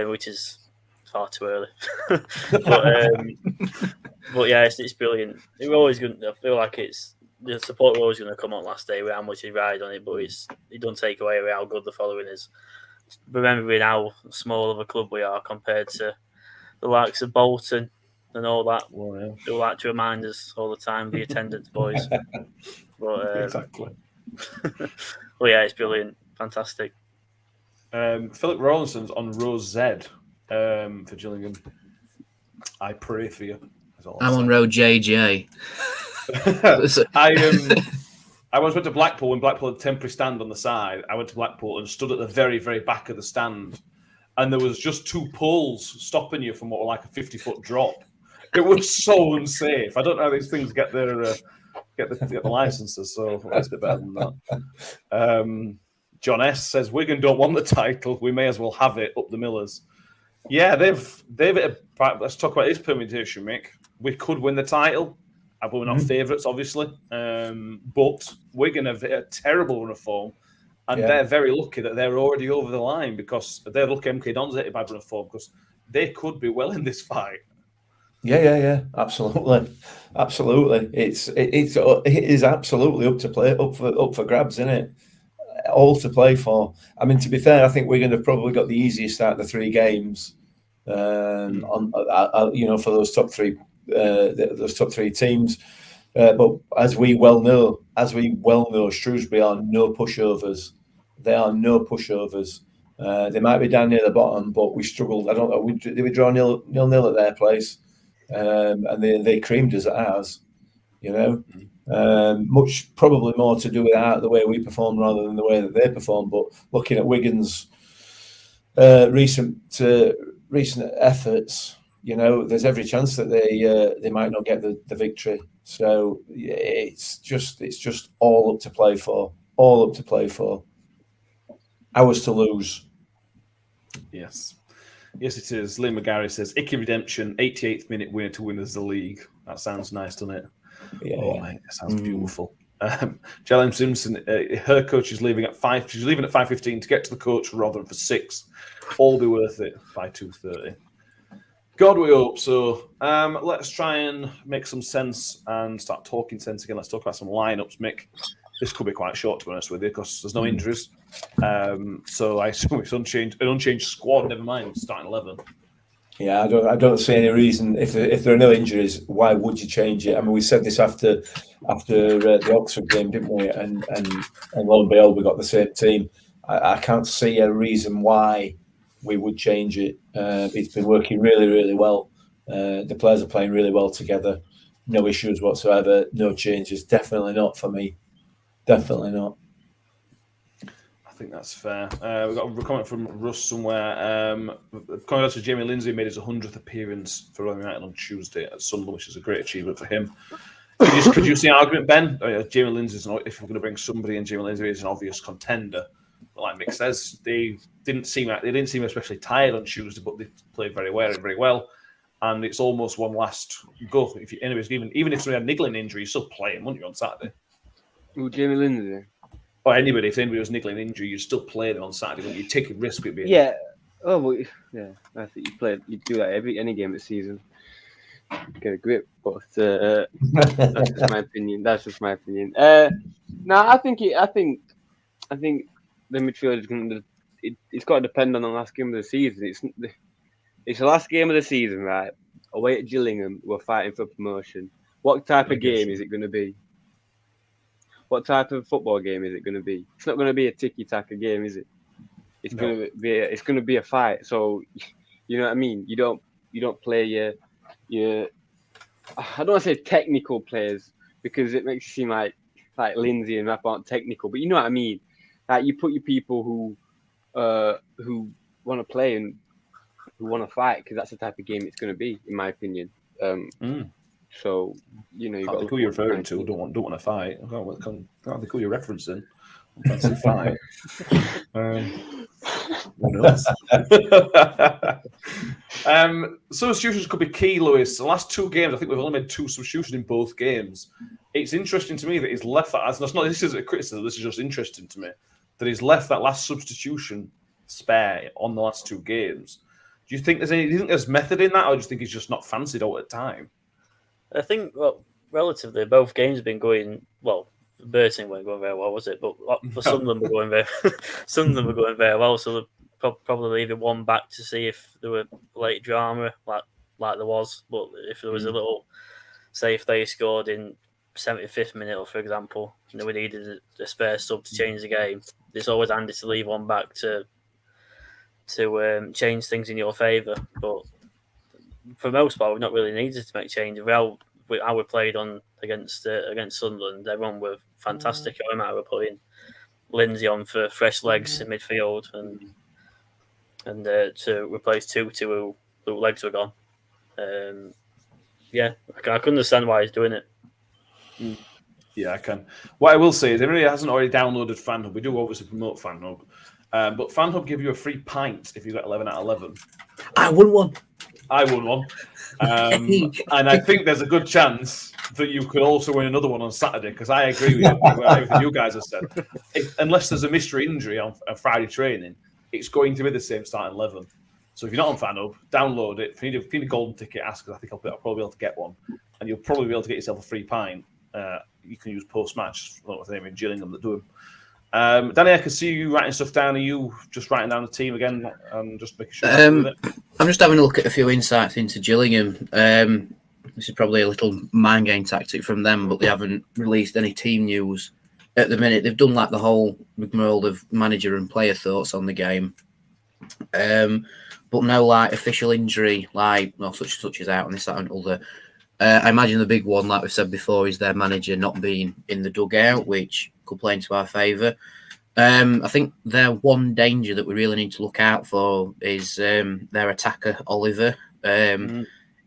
which is far too early. but yeah, it's brilliant. We're always going. I feel like the support are always going to come on last day with how much you ride on it, but it doesn't take away how good the following is. Remembering how small of a club we are compared to the likes of Bolton and all that. Well, yeah. They like to remind us all the time, the attendance boys. But, Exactly. Well, yeah, it's brilliant, fantastic. Philip Rawlinson's on row Z for Gillingham. I pray for you. I'm on row JJ. I once went to Blackpool when Blackpool had a temporary stand on the side. I went to Blackpool and stood at the very, very back of the stand, and there was just 2 poles stopping you from what were like a 50-foot drop. It was so unsafe. I don't know how these things get their get the licenses, so it's a bit better than that. John S says Wigan don't want the title. We may as well have it up the Millers. Yeah, they've. Let's talk about his permutation, Mick. We could win the title. We're not favourites, obviously, but Wigan have a terrible run of form, and they're very lucky that they're already over the line, because they're lucky MK Dons hit a bad run of form, because they could be well in this fight. Yeah, absolutely. It is absolutely up for grabs, isn't it? All to play for. I mean, to be fair, I think Wigan have probably got the easiest out of the 3 games. For those top 3. Those top 3 teams, but as we well know, Shrewsbury are no pushovers. They are no pushovers. They might be down near the bottom, but we struggled. I don't know. Did we draw 0-0 at their place? And they creamed us at ours. Much probably more to do with the way we perform rather than the way that they perform. But looking at Wigan's recent efforts, there's every chance that they might not get the victory. So it's just all up to play for. All up to play for. Ours to lose. Yes, it is. Lee McGarry says Icky Redemption, 88th minute winner to win us the league. That sounds nice, doesn't it? Yeah, mate, that sounds beautiful. Jalen Simpson, her coach is leaving at 5. She's leaving at 5:15 to get to the coach for Rotherham for 6. All be worth it by 2:30. God, we hope so. Let's try and make some sense and start talking sense again. Let's talk about some lineups, Mick. This could be quite short, to be honest with you, because there's no injuries. So I assume it's an unchanged squad. Never mind starting 11. Yeah, I don't see any reason if there are no injuries. Why would you change it? I mean, we said this after the Oxford game, didn't we? And lo and behold, we got the same team. I can't see a reason why we would change it. It's been working really, really well. The players are playing really well together. No issues whatsoever. No changes. Definitely not for me. Definitely not. I think that's fair. We've got a comment from Russ somewhere. Congrats to Jamie Lindsay, made his 100th appearance for Rotherham United on Tuesday at Sunderland, which is a great achievement for him. Could you see an argument, Ben? Jamie Lindsay, if we're going to bring somebody in, Jamie Lindsay is an obvious contender. But like Mick says, they didn't seem especially tired on Tuesday, but they played very well. And it's almost one last go. Even if somebody had niggling injury, you still play him, wouldn't you, on Saturday? Well, Jamie Lindsay. or anybody, if anybody was niggling injury, you'd still play them on Saturday, wouldn't you? Take a risk with being. Yeah. Oh, well, yeah. I think you do that any game of the season. Get a grip, but that's just my opinion. No, I think the midfield is going to. It's got to depend on the last game of the season. It's the last game of the season, right? Away at Gillingham, we're fighting for promotion. What type of game is it going to be? What type of football game is it going to be? It's not going to be a tiki-taka game, is it? It's going to be a fight. So, you know what I mean? You don't play your I don't want to say technical players because it makes it seem like Lindsay and Rap aren't technical, but you know what I mean. Like you put your people who want to play and who want to fight because that's the type of game it's going to be, in my opinion. So you've got to look who you're referring to. Don't want to fight. I can't think who you're referencing. Fancy fight. Who knows? Substitutions could be key, Lewis. The last 2 games, I think we've only made 2 substitutions in both games. It's interesting to me that he's left that. This isn't a criticism. This is just interesting to me that he's left that last substitution spare on the last 2 games. Do you think there's method in that, or do you think he's just not fancied all the time? I think, relatively, both games have been going well. Burton weren't going very well, was it? But for Sunderland, were going very well. So they're probably leaving one back to see if there were late drama, like there was. But if there was a little, say, if they scored in 75th minute, for example, we needed a spare sub to change the game. It's always handy to leave one back to change things in your favour. But for the most part, we've not really needed to make changes. How we played on against Sunderland, everyone were fantastic. I remember putting Lindsay on for fresh legs in midfield and to replace Tutu who legs were gone. I can understand why he's doing it. Yeah, I can. What I will say is, everybody hasn't already downloaded FanHub. We do obviously promote FanHub, but FanHub give you a free pint if you got 11 out of 11. I won one. And I think there's a good chance that you could also win another one on Saturday, because I agree with you, with everything you guys have said. Unless there's a mystery injury on Friday training, it's going to be the same starting 11. So if you're not on FanHub, download it. If you need a golden ticket, ask, because I think I'll probably be able to get one. And you'll probably be able to get yourself a free pint. You can use post-match. I don't know if they're in Gillingham that do them. Danny, I can see you writing stuff down. Are you just writing down the team again and just making sure? I'm just having a look at a few insights into Gillingham. This is probably a little mind game tactic from them, but they haven't released any team news at the minute. They've done like the whole rigmarole of manager and player thoughts on the game, but no like official injury, such as out and this, that, and other. I imagine the big one, like we've said before, is their manager not being in the dugout, which could play into our favour. I think their one danger that we really need to look out for is their attacker, Oliver.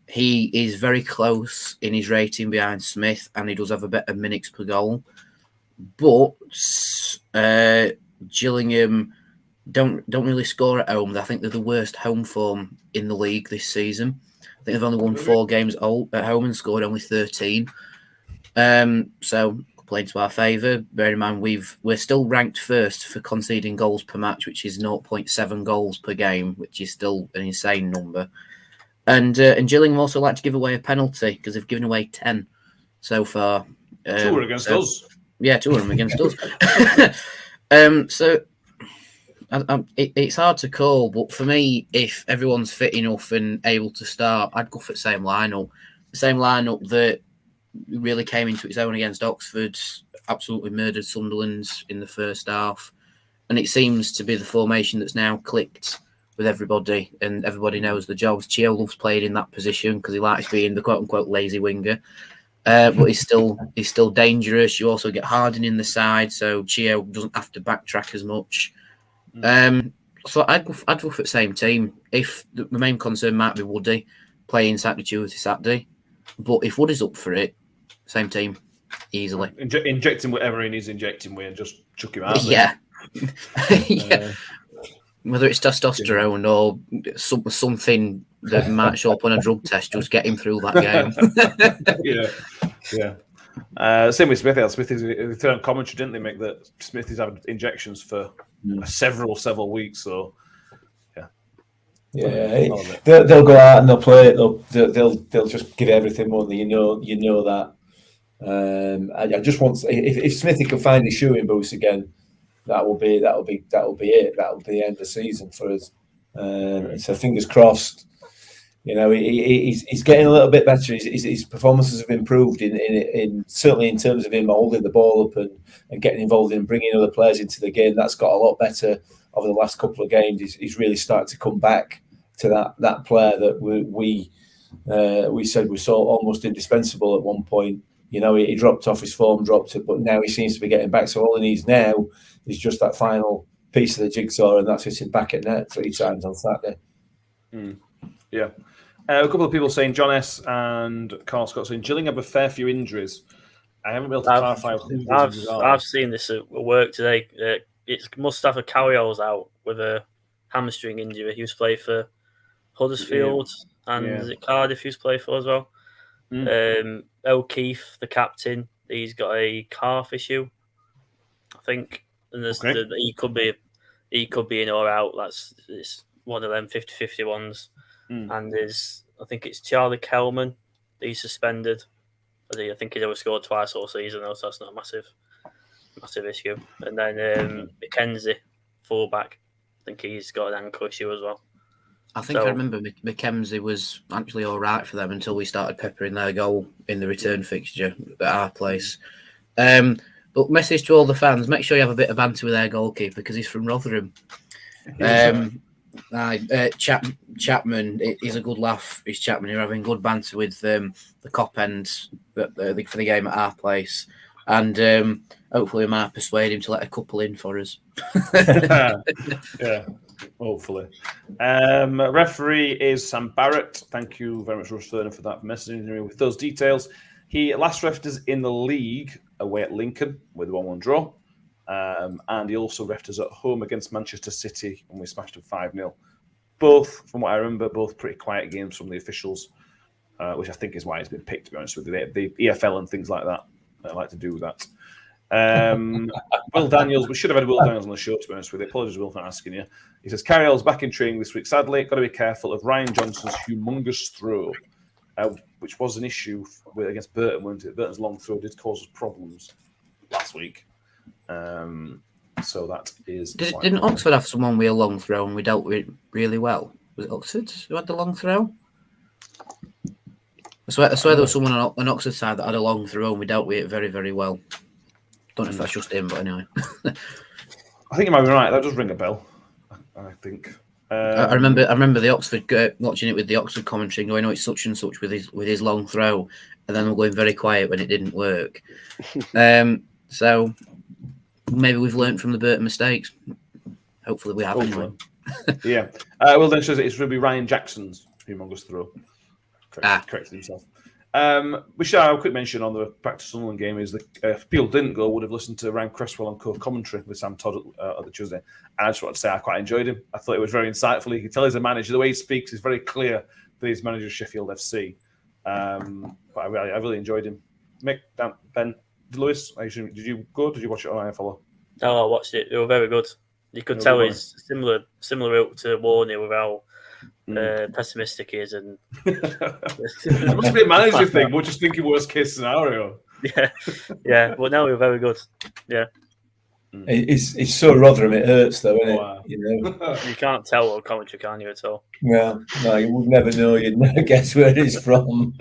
He is very close in his rating behind Smith, and he does have a better minutes per goal. But Gillingham don't really score at home. I think they're the worst home form in the league this season. I think they've only won 4 games at home and scored only 13. So playing to our favour. Bear in mind we're still ranked first for conceding goals per match, which is 0.7 goals per game, which is still an insane number. And Gillingham also like to give away a penalty because they've given away 10 so far. 2 are against us. Yeah, 2 of them against us. It's hard to call, but for me, if everyone's fit enough and able to start, I'd go for the same lineup. The same lineup that really came into its own against Oxford, absolutely murdered Sunderland in the first half. And it seems to be the formation that's now clicked with everybody, and everybody knows the jobs. Chio loves playing in that position because he likes being the quote-unquote lazy winger. But he's still dangerous. You also get Harding in the side, so Chio doesn't have to backtrack as much. So I'd go for the same team. If the main concern might be Woody playing Saturday, but if Woody's up for it, same team easily. Inject him whatever he needs injecting with, and just chuck him out. Yeah, yeah. Whether it's testosterone or something that might show up on a drug test, just get him through that game. Yeah. Same with Smithy. Smithy's they turned commentary, didn't they? Make that Smithy's had injections for several weeks. So yeah, they'll go out and they'll play it. They'll just give everything more than you know that. I just want if Smithy can find his shooting boots again, that'll be it. That'll be the end of the season for us. So fingers crossed. You know, he's getting a little bit better. His performances have improved in certainly in terms of him holding the ball up and getting involved in bringing other players into the game. That's got a lot better over the last couple of games. He's really started to come back to that player that we said was so almost indispensable at one point. You know, he dropped off, his form dropped it, but now he seems to be getting back. So all he needs now is just that final piece of the jigsaw, and that's hitting back at net 3 times on Saturday. Yeah. A couple of people saying John S. and Carl Scott saying Gillingham have a fair few injuries. I haven't been able to clarify who those injuries are. I've seen this at work today. It's Mustafa Carriol's out with a hamstring injury. He was playing for Huddersfield and is it Cardiff he was playing for as well. O'Keefe, the captain, he's got a calf issue, I think, and he could be in or out. It's one of them 50-50 ones. And I think it's Charlie Kelman. He's suspended. I think he's only scored twice all season, though, so that's not a massive issue. And then McKenzie, fullback. I think he's got an ankle issue as well. I think I remember McKenzie was actually all right for them until we started peppering their goal in the return fixture at our place. But message to all the fans: make sure you have a bit of banter with their goalkeeper because he's from Rotherham. Chapman, he's a good laugh. He's Chapman. You're having good banter with the cop end for the game at our place, and hopefully, we might persuade him to let a couple in for us. Yeah, hopefully. Referee is Sam Barrett. Thank you very much, Russ Turner, for that messaging me with those details. He last refed us in the league away at Lincoln with a 1-1 draw. And he also refed us at home against Manchester City and we smashed them 5-0. Both, from what I remember, both pretty quiet games from the officials, which I think is why he's been picked, to be honest with you. The EFL and things like that, I like to do that. Will Daniels, we should have had Will Daniels on the show, to be honest with you. Apologies, Will, for asking you. He says, Carriol's back in training this week. Sadly, got to be careful of Ryan Johnson's humongous throw, which was an issue against Burton, wasn't it? Burton's long throw did cause us problems last week. So that is. Didn't Oxford have someone with a long throw and we dealt with it really well? Was it Oxford who had the long throw? I swear there was someone on Oxford side that had a long throw and we dealt with it very, very well. Don't know if that's just him, but anyway. I think you might be right. That does ring a bell. I think. I remember the Oxford watching it with the Oxford commentary, going, "Oh, it's such and such with his long throw," and then we're going very quiet when it didn't work. So maybe we've learned from the Burton mistakes. Hopefully, we have. Anyway. Yeah. Well, then says it's going to be Ryan Jackson's humongous throw. Corrected himself. We should have a quick mention on the back to Sunderland game is that if people didn't go, would have listened to Ryan Cresswell on co-commentary with Sam Todd at the Tuesday. And I just want to say I quite enjoyed him. I thought it was very insightful. You can tell he's a manager. The way he speaks is very clear that he's manager of Sheffield FC. But I really enjoyed him. Mick, Dan, Ben, Lewis, did you go? Did you watch it on IFL? No, I watched it. They were very good. You could tell he's similar to Warney with how pessimistic he is. And it must be a manager thing. We're just thinking worst case scenario. Yeah. But now we're very good. Yeah. It's so Rotherham. It hurts though, isn't it? Wow. You know, you can't tell what commentary, can you at all? No, you would never know. You'd never guess where it's from.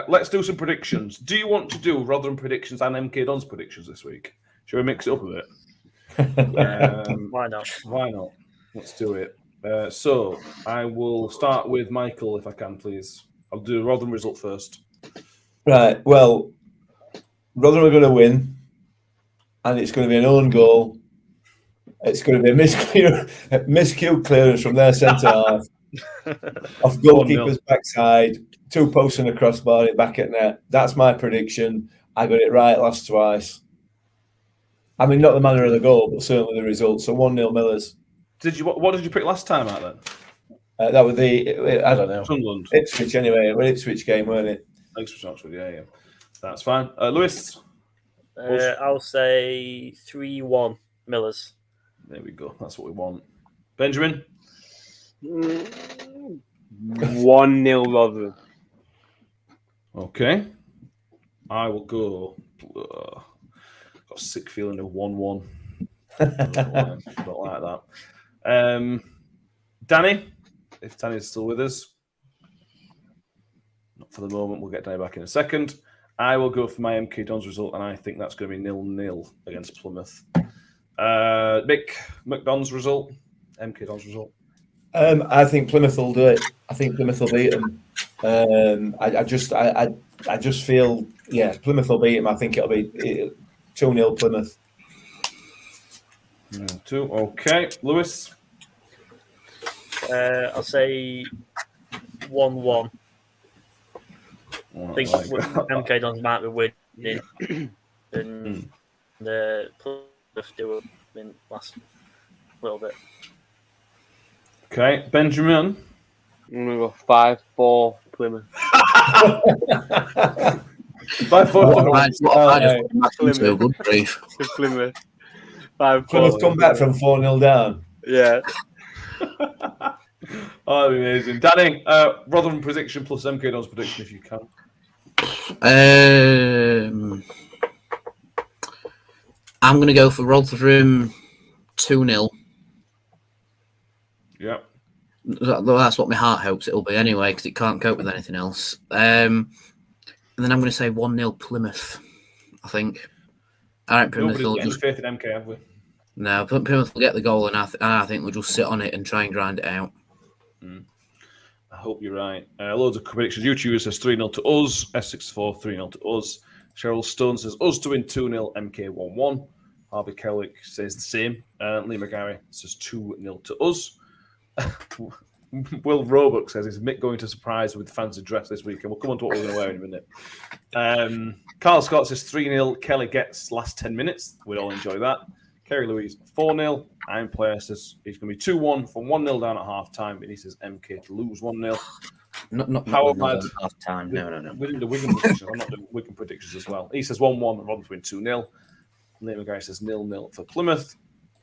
Let's do some predictions. Do you want to do Rotherham predictions and MK Dons predictions this week? Shall we mix it up a bit? Why not? Why not? Let's do it. So I will start with Michael, if I can, please. I'll do Rotherham result first. Right. Well, Rotherham are going to win, and it's going to be an own goal. It's going to be a miscue clearance from their centre half, off goalkeeper's backside, 2 posts and a crossbar, it back at net. That's my prediction. I got it right last twice. I mean, not the manner of the goal, but certainly the result. So 1-0 Millers. What did you pick last time out then? That was I don't know. Sunderland. Ipswich anyway. Well, Ipswich game, weren't it? Ipswich, Oxford, yeah. That's fine. Lewis? I'll say 3-1 Millers. There we go. That's what we want. Benjamin? 1-0 Rotherham. Okay. I will go. Got a sick feeling of 1-1. Don't like that. Danny? If Danny's still with us. Not for the moment. We'll get Danny back in a second. I will go for my MK Dons result, and I think that's going to be 0-0 against Plymouth. Mick Dons result, MK Dons result. I think Plymouth will do it. I think Plymouth will beat them. I just feel, Plymouth will beat them. I think it'll be 2-0 Plymouth. 2. Okay, Lewis. I'll say 1-1. I think MK Dons might be winning, and the Plymouth do win last little bit. Okay, Benjamin. I'm going to go 5-4 Plymouth. 5-4. So good grief. Plymouth. 5-4. Plymouth come back from 4-0 down. Yeah. Oh, that'd be amazing. Danny, Rotherham prediction plus MK Dons prediction if you can. I'm going to go for Rotherham 2-0. Yeah. That's what my heart hopes it'll be anyway, because it can't cope with anything else. And then I'm going to say 1-0 Plymouth, I think. All right, Plymouth will just faith in MK, have we? No, Plymouth will get the goal, and I think we'll just sit on it and try and grind it out. I hope you're right. Loads of predictions. YouTube says 3-0 to us. S64 3-0 to us. Cheryl Stone says us to win 2-0. MK 1-1. Harvey Kellick says the same. Lee McGarry says 2-0 to us. Will Roebuck says, is Mick going to surprise with the fancy dress this weekend? We'll come on to what we're going to wear in a minute. Carl Scott says 3-0. Kelly gets last 10 minutes. We'd all enjoy that. Kerry Louise 4-0. Iron Player says he's going to be 2-1 from 1-0 down at half time. And he says MK to lose 1-0. Not How bad? half time. No. We're doing the Wigan predictions. I'm not doing Wigan predictions as well. He says 1-1 and Robin's win 2-0. Lee McGarry says 0-0 for Plymouth.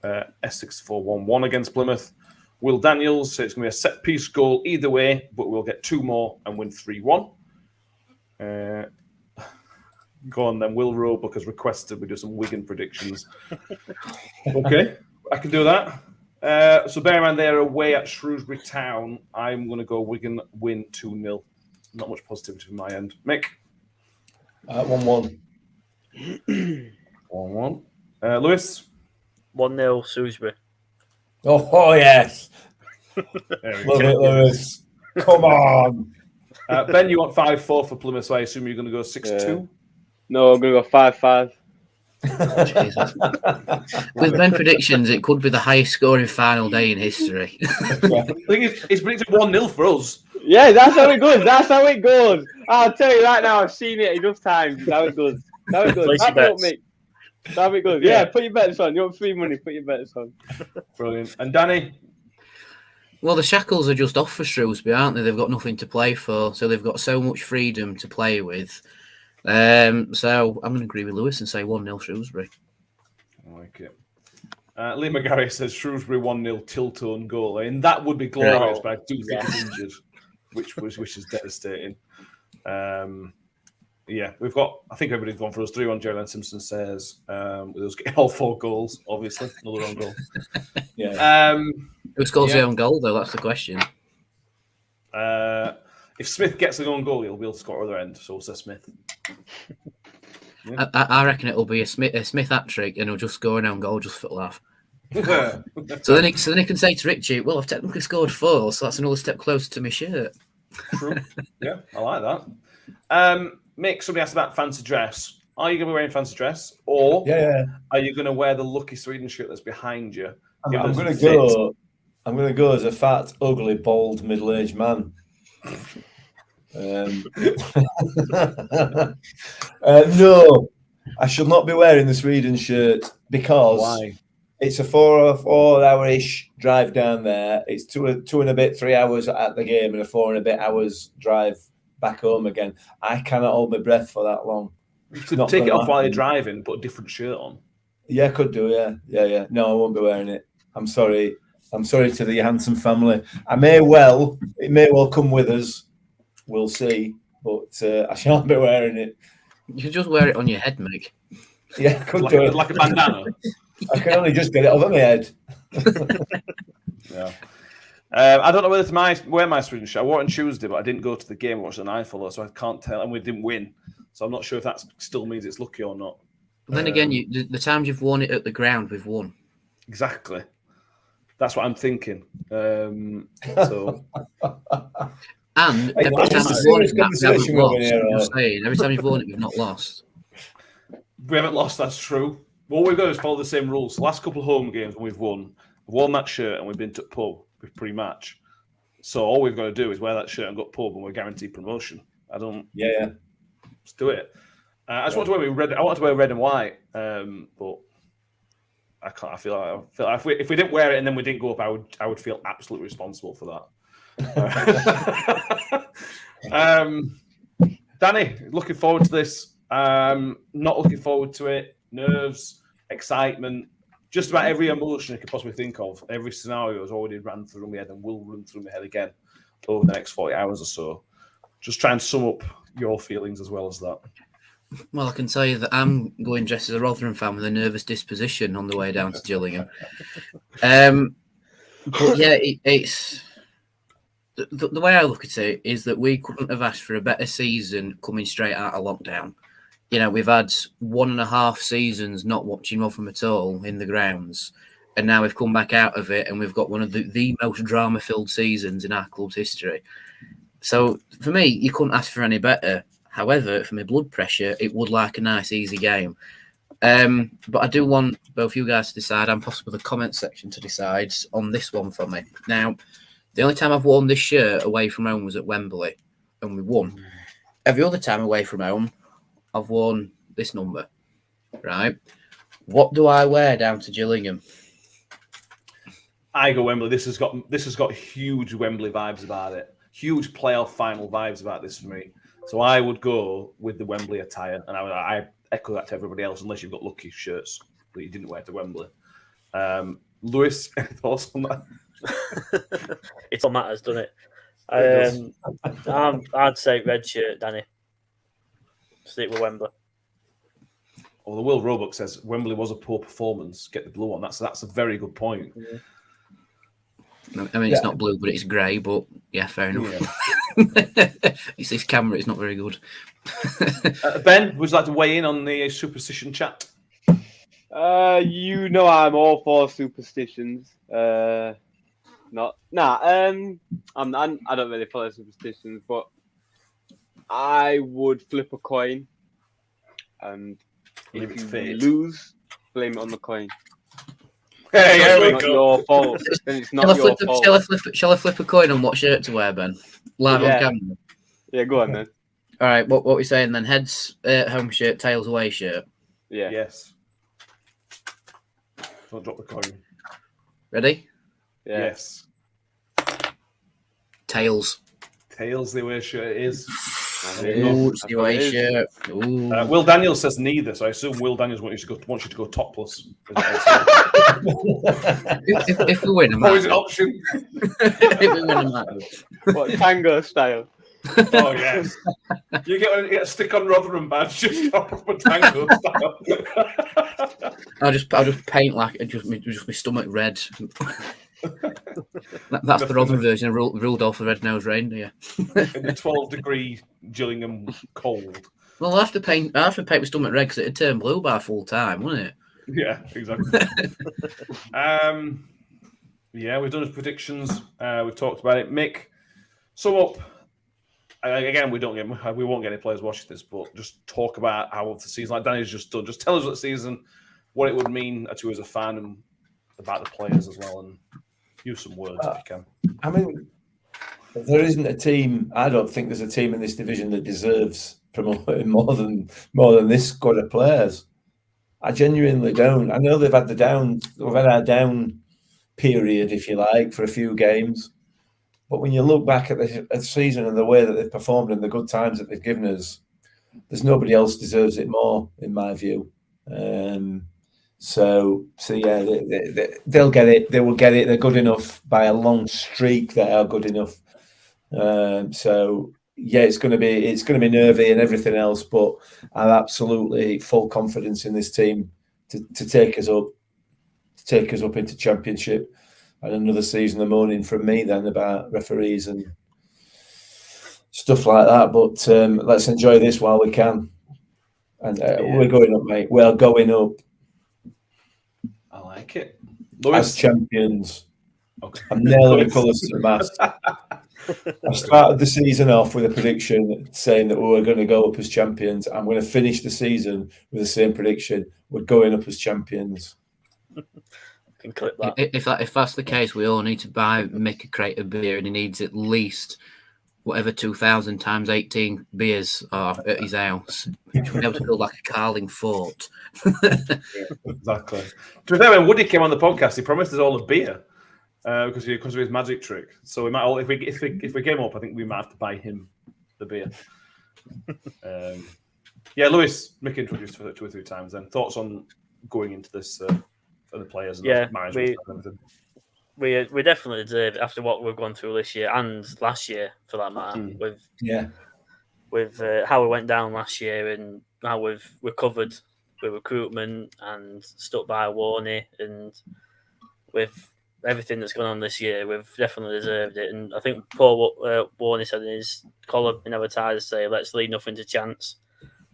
S64 1-1 against Plymouth. Will Daniels says it's going to be a set piece goal either way, but we'll get 2 more and win 3-1. Go on then. Will Roebuck has requested we do some Wigan predictions. Okay, I can do that. So bear in mind they're away at Shrewsbury Town. I'm going to go Wigan win 2-0. Not much positivity from my end. Mick? 1-1. 1-1. Lewis? 1-0 Shrewsbury. Oh yes. There we Love go. it, Lewis. Come on. Ben, you want 5-4 for Plymouth, so I assume you're going to go 6-2? No, I'm going to go 5-5. Jesus. With Ben predictions, it could be the highest scoring final day in history. The thing is, it's predicted 1-0 for us. Yeah, that's how it goes. That's how it goes. I'll tell you right now, I've seen it enough times. That's how it goes. That's how it goes. Place your Happy up, bets. mate. That's how it goes. Yeah, put your bets on. You want free money, put your bets on. Brilliant. And Danny? Well, the shackles are just off for Shrewsbury, aren't they? They've got nothing to play for, so they've got so much freedom to play with. So I'm going to agree with Lewis and say 1-0 Shrewsbury. I like it. Lee McGarry says Shrewsbury 1-0 Tilton goal. I mean, that would be glorious, but I do think he's injured, which is devastating. Yeah, we've got, I think everybody's gone for us. 3-1 Gerald Simpson says, with us getting all 4 goals, obviously. Another own goal. Yeah. Who scores the own goal, though? That's the question. If Smith gets an own goal, he'll be able to score at the other end. So says Smith. Yeah. I reckon it'll be a Smith hat-trick and he'll just score an own goal just for a laugh. So then he can say to Richie, well, I've technically scored 4, so that's another step closer to my shirt. True. Yeah, I like that. Mick, somebody asked about fancy dress. Are you going to be wearing fancy dress? Or are you going to wear the lucky Sweden shirt that's behind you? I'm going to go as a fat, ugly, bald, middle-aged man. No, I should not be wearing the Sweden shirt because Why? It's a 4 hour-ish drive down there. It's 2 and a bit, 3 hours at the game, and a 4 and a bit hours drive back home again. I cannot hold my breath for that long. To take it off while you're driving, put a different shirt on. Yeah, could do. Yeah. No, I won't be wearing it. I'm sorry. I'm sorry to the Hanson family. It may well come with us. We'll see, but I shan't be wearing it. You should just wear it on your head, Meg. Yeah, could do it like a bandana. I can only just get it over my head. Yeah. I don't know whether to wear my Sweden shirt. I wore it on Tuesday, but I didn't go to the game. I watched an iFollow, so I can't tell. And we didn't win, so I'm not sure if that still means it's lucky or not. Then again, the times you've worn it at the ground, we've won. Exactly. That's what I'm thinking. So. And every time you've worn it, we haven't lost. Every time you've worn it, we've not lost. We haven't lost. That's true. All we've got is follow the same rules. The last couple of home games when we've won that shirt and we've been to pub pre-match. So all we've got to do is wear that shirt and go pub, and we're guaranteed promotion. Yeah. Let's do it. I just want to wear red. I want to wear red and white, but I can't. I feel like if we didn't wear it and then we didn't go up, I would feel absolutely responsible for that. Danny, looking forward to this. Not looking forward to it. Nerves, excitement, just about every emotion I could possibly think of. Every scenario has already ran through my head and will run through my head again over the next 40 hours or so. Just try and sum up your feelings as well as that. Well, I can tell you that I'm going dressed as a Rotherham fan with a nervous disposition on the way down to Gillingham. But yeah, it's the way I look at it is that we couldn't have asked for a better season coming straight out of lockdown. You know, we've had 1.5 seasons not watching Rotherham at all in the grounds, and now we've come back out of it and we've got one of the most drama-filled seasons in our club's history. So for me, you couldn't ask for any better. However, for my blood pressure, it would like a nice, easy game. But I do want both you guys to decide, and possibly the comment section to decide on this one for me. Now, the only time I've worn this shirt away from home was at Wembley, and we won. Every other time away from home, I've worn this number, right? What do I wear down to Gillingham? I go Wembley. This has got huge Wembley vibes about it. Huge playoff final vibes about this for me. So I would go with the Wembley attire, and I echo that to everybody else, unless you've got lucky shirts that you didn't wear to Wembley. Lewis, any thoughts on that? It all matters, doesn't it? I'd say red shirt, Danny. Stick with Wembley. Well, the Will Roebuck says Wembley was a poor performance. Get the blue on. That's a very good point. Yeah. I mean, it's not blue, but it's grey. But yeah, fair enough. Yeah. It's this camera. It's not very good. Ben, would you like to weigh in on the superstition chat? You know I'm all for superstitions. I don't really follow superstitions, but I would flip a coin, and if you lose, blame it on the coin. Hey, it's not your fault. Then it's not your fault. Shall I flip a coin on what shirt to wear, Ben? Live on camera. Yeah, go on then. All right, what are we saying then? Heads home shirt, tails away shirt. Yeah. Yes. Don't drop the coin. Ready? Yeah. Yes. Tails. Tails the away shirt is. Ooh, it's the away shirt. Ooh. Will Daniels says neither, so I assume Will Daniels wants you to go topless. if we win a match. Always an option. If we win a match. What, tango style? Oh yes. You get a stick on Rotherham badge, just proper tango style. I'll just paint like just my stomach red. That's the Rotherham version of Rudolph the Red-Nosed Reindeer. In the 12-degree Gillingham cold. Well, I have to paint my stomach red because it'd turn blue by full time, wouldn't it? Yeah, exactly. Yeah, we've done his predictions. We've talked about it. Mick, sum up. Again, we won't get any players watching this, but just talk about how the season, like Danny's just done. Just tell us what the season, what it would mean to you as a fan, and about the players as well, and use some words if you can. I mean, there isn't a team. I don't think there's a team in this division that deserves promoting more than this squad of players. I genuinely don't. I know we've had our down period, if you like, for a few games. But when you look back at the season and the way that they've performed and the good times that they've given us, there's nobody else deserves it more, in my view. So yeah, they'll get it. They will get it. They're good enough by a long streak. They are good enough. So yeah, it's going to be nervy and everything else. But I have absolutely full confidence in this team to take us up into Championship. And another season of moaning from me then about referees and stuff like that. But let's enjoy this while we can. And we're going up, mate. We're going up. I like it. Lewis? As champions. Okay. I'm nailing the colours to the mast. I started the season off with a prediction saying that we were going to go up as champions. I'm going to finish the season with the same prediction. We're going up as champions. Can clip that. If that's the case, we all need to buy Mick a crate of beer, and he needs at least whatever 2,000 times 18 beers are at his house. Which would be able to feel like a Carling fort. Exactly. To be fair, when Woody came on the podcast, he promised us all a beer because of his magic trick. So we might all, if we came up, I think we might have to buy him the beer. Yeah, Lewis, Mick introduced for 2 or 3 times. Then thoughts on going into this for the players and the management and everything. We definitely deserve it after what we've gone through this year and last year, for that matter. With how we went down last year and how we've recovered with recruitment and stuck by Warney, and with everything that's gone on this year, we've definitely deserved it. And I think Paul Warney said in his column in Advertiser, say, let's leave nothing to chance.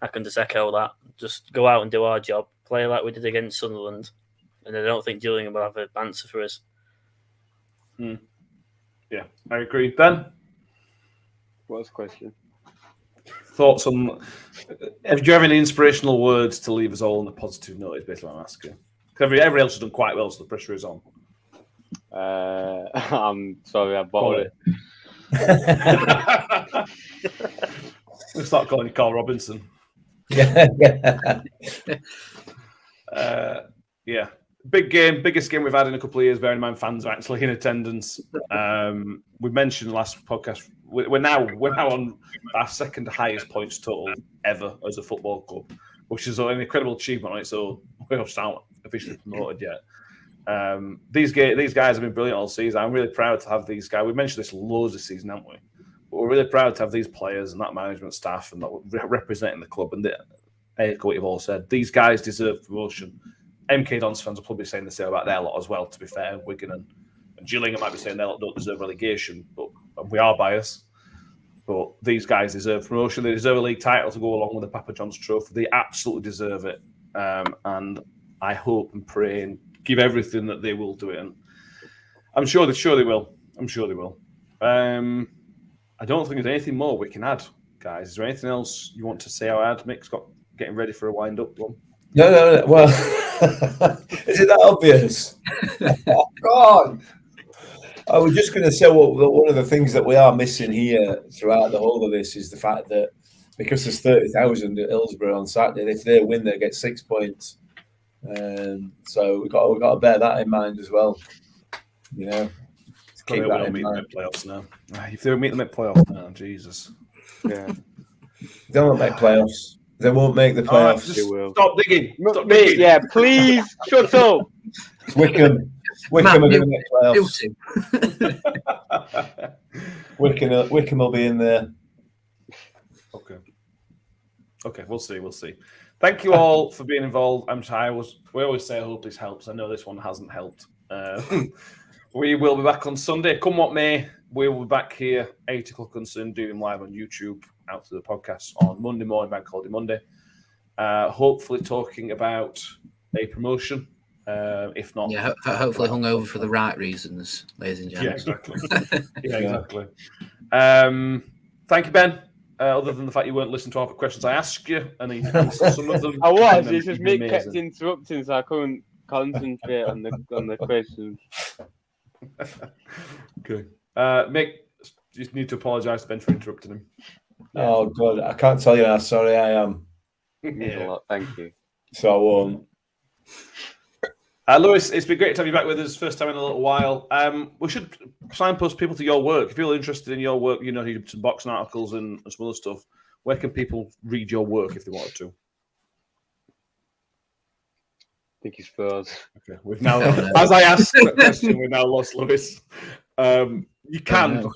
I can just echo that. Just go out and do our job. Play like we did against Sunderland. And I don't think Gillingham will have an answer for us. Yeah, I agree. Ben? What's the question? Thoughts on... Do you have any inspirational words to leave us all on a positive note, is basically what I'm asking. Everybody else has done quite well, so the pressure is on. I'm sorry, I bottled it. We'll start calling you Carl Robinson. Yeah. Big game, biggest game we've had in a couple of years, bearing in mind fans are actually in attendance. We mentioned last podcast, we're now on our second highest points total ever as a football club, which is an incredible achievement on its own. We obviously aren't officially promoted yet. These guys have been brilliant all season. I'm really proud to have these guys. We mentioned this loads this season, haven't we? But we're really proud to have these players and that management staff and that representing the club. And what you've all said, these guys deserve promotion. MK Dons fans are probably saying the same about their lot as well, to be fair. Wigan and Gillingham might be saying they don't deserve relegation, but we are biased. But these guys deserve promotion. They deserve a league title to go along with the Papa John's Trophy. They absolutely deserve it. And I hope and pray and give everything that they will do it. And I'm sure they will. I don't think there's anything more we can add, guys. Is there anything else you want to say or add? Mick's getting ready for a wind-up one. No. Well, is it that obvious? Oh, God. I was just going to say one of the things that we are missing here throughout the whole of this is the fact that because there's 30,000 at Hillsborough on Saturday, if they win, they get 6 points. So we've got to bear that in mind as well. You know, keep that in mind. Playoffs now. If they meet them at playoffs now, Jesus. Yeah, they won't make playoffs. They won't make the playoffs. They will. Stop digging. Stop digging. Yeah, please shut up. Wickham are going to make playoffs. Wickham will be in there. Okay, we'll see. Thank you all for being involved. We always say I hope this helps. I know this one hasn't helped. We will be back on Sunday. Come what may, we will be back here 8 o'clock on Sunday, doing live on YouTube, out to the podcast on Monday morning, Bank Holiday Monday. Hopefully talking about a promotion. If not, hopefully hungover for the right reasons, ladies and gentlemen. Yeah, exactly. Thank you, Ben. Other than the fact you weren't listening to all the questions I asked you, and you answered some of them. I was. It's just Mick kept interrupting, so I couldn't concentrate on the questions. Okay, Mick, you need to apologise to Ben for interrupting him. Yeah. Oh God, I can't tell you how sorry I am. Yeah. Thank you. So I won't. Lewis, it's been great to have you back with us. First time in a little while. We should signpost people to your work. If you're interested in your work, you do some boxing articles and some other stuff. Where can people read your work if they wanted to? I think he's froze. Okay, we've now, as I asked that question, we've now lost Lewis. You can.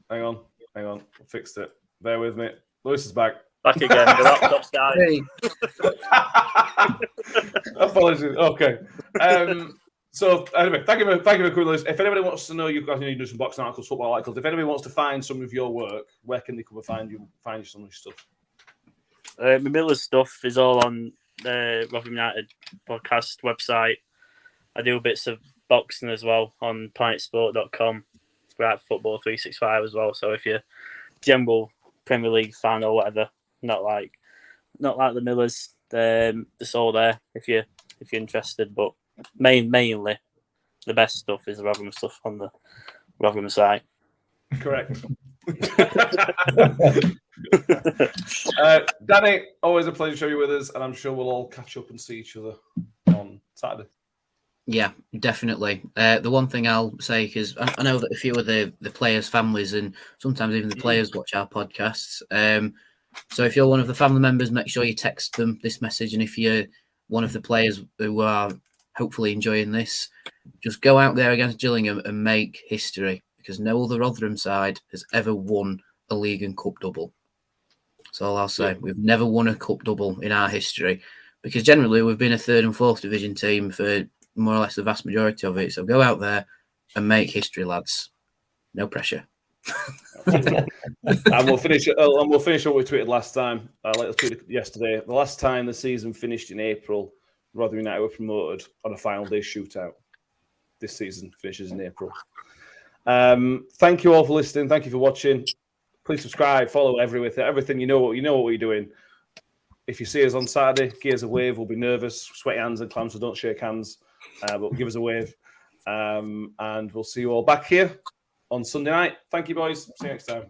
Hang on. I fixed it. Bear with me. Lewis is back. Back again. The laptop's dying. Apologies. Okay. So anyway, thank you for coming, Lewis. If anybody wants to know, you do some boxing articles, football articles. If anybody wants to find some of your work, where can they come and find you some of your stuff? My Miller's stuff is all on the Rotherham United podcast website. I do bits of boxing as well on planetsport.com. It's great for Football 365 as well. So if you're general Premier League fan or whatever, not like the Millers, it's all there if you're interested. But mainly the best stuff is the Rotherham stuff on the Rotherham site. Correct. Danny, always a pleasure to show you with us, and I'm sure we'll all catch up and see each other on Saturday. Yeah, definitely. The one thing I'll say, because I know that a few of the players' families and sometimes even the players watch our podcasts. So if you're one of the family members, make sure you text them this message. And if you're one of the players who are hopefully enjoying this, just go out there against Gillingham and make history, because no other Rotherham side has ever won a league and cup double. That's all I'll say. We've never won a cup double in our history, because generally we've been a third and fourth division team for more or less the vast majority of it. So go out there and make history, lads. No pressure. And we'll finish what we tweeted last time. Like I tweeted yesterday. The last time the season finished in April, Rotherham United were promoted on a final day shootout. This season finishes in April. Thank you all for listening. Thank you for watching. Please subscribe, follow everything. You know what we're doing. If you see us on Saturday, give us a wave. We'll be nervous, sweaty hands and clams, so don't shake hands. But give us a wave. And we'll see you all back here on Sunday night. Thank you, boys. See you next time.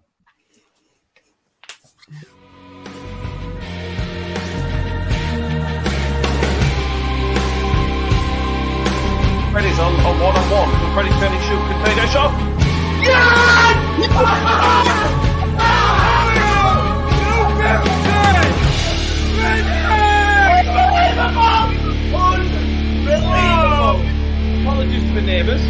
Freddie's on one-on-one. Can Freddie turn his shoot? Can Freddie go shot? Unbelievable! Apologies to the neighbours.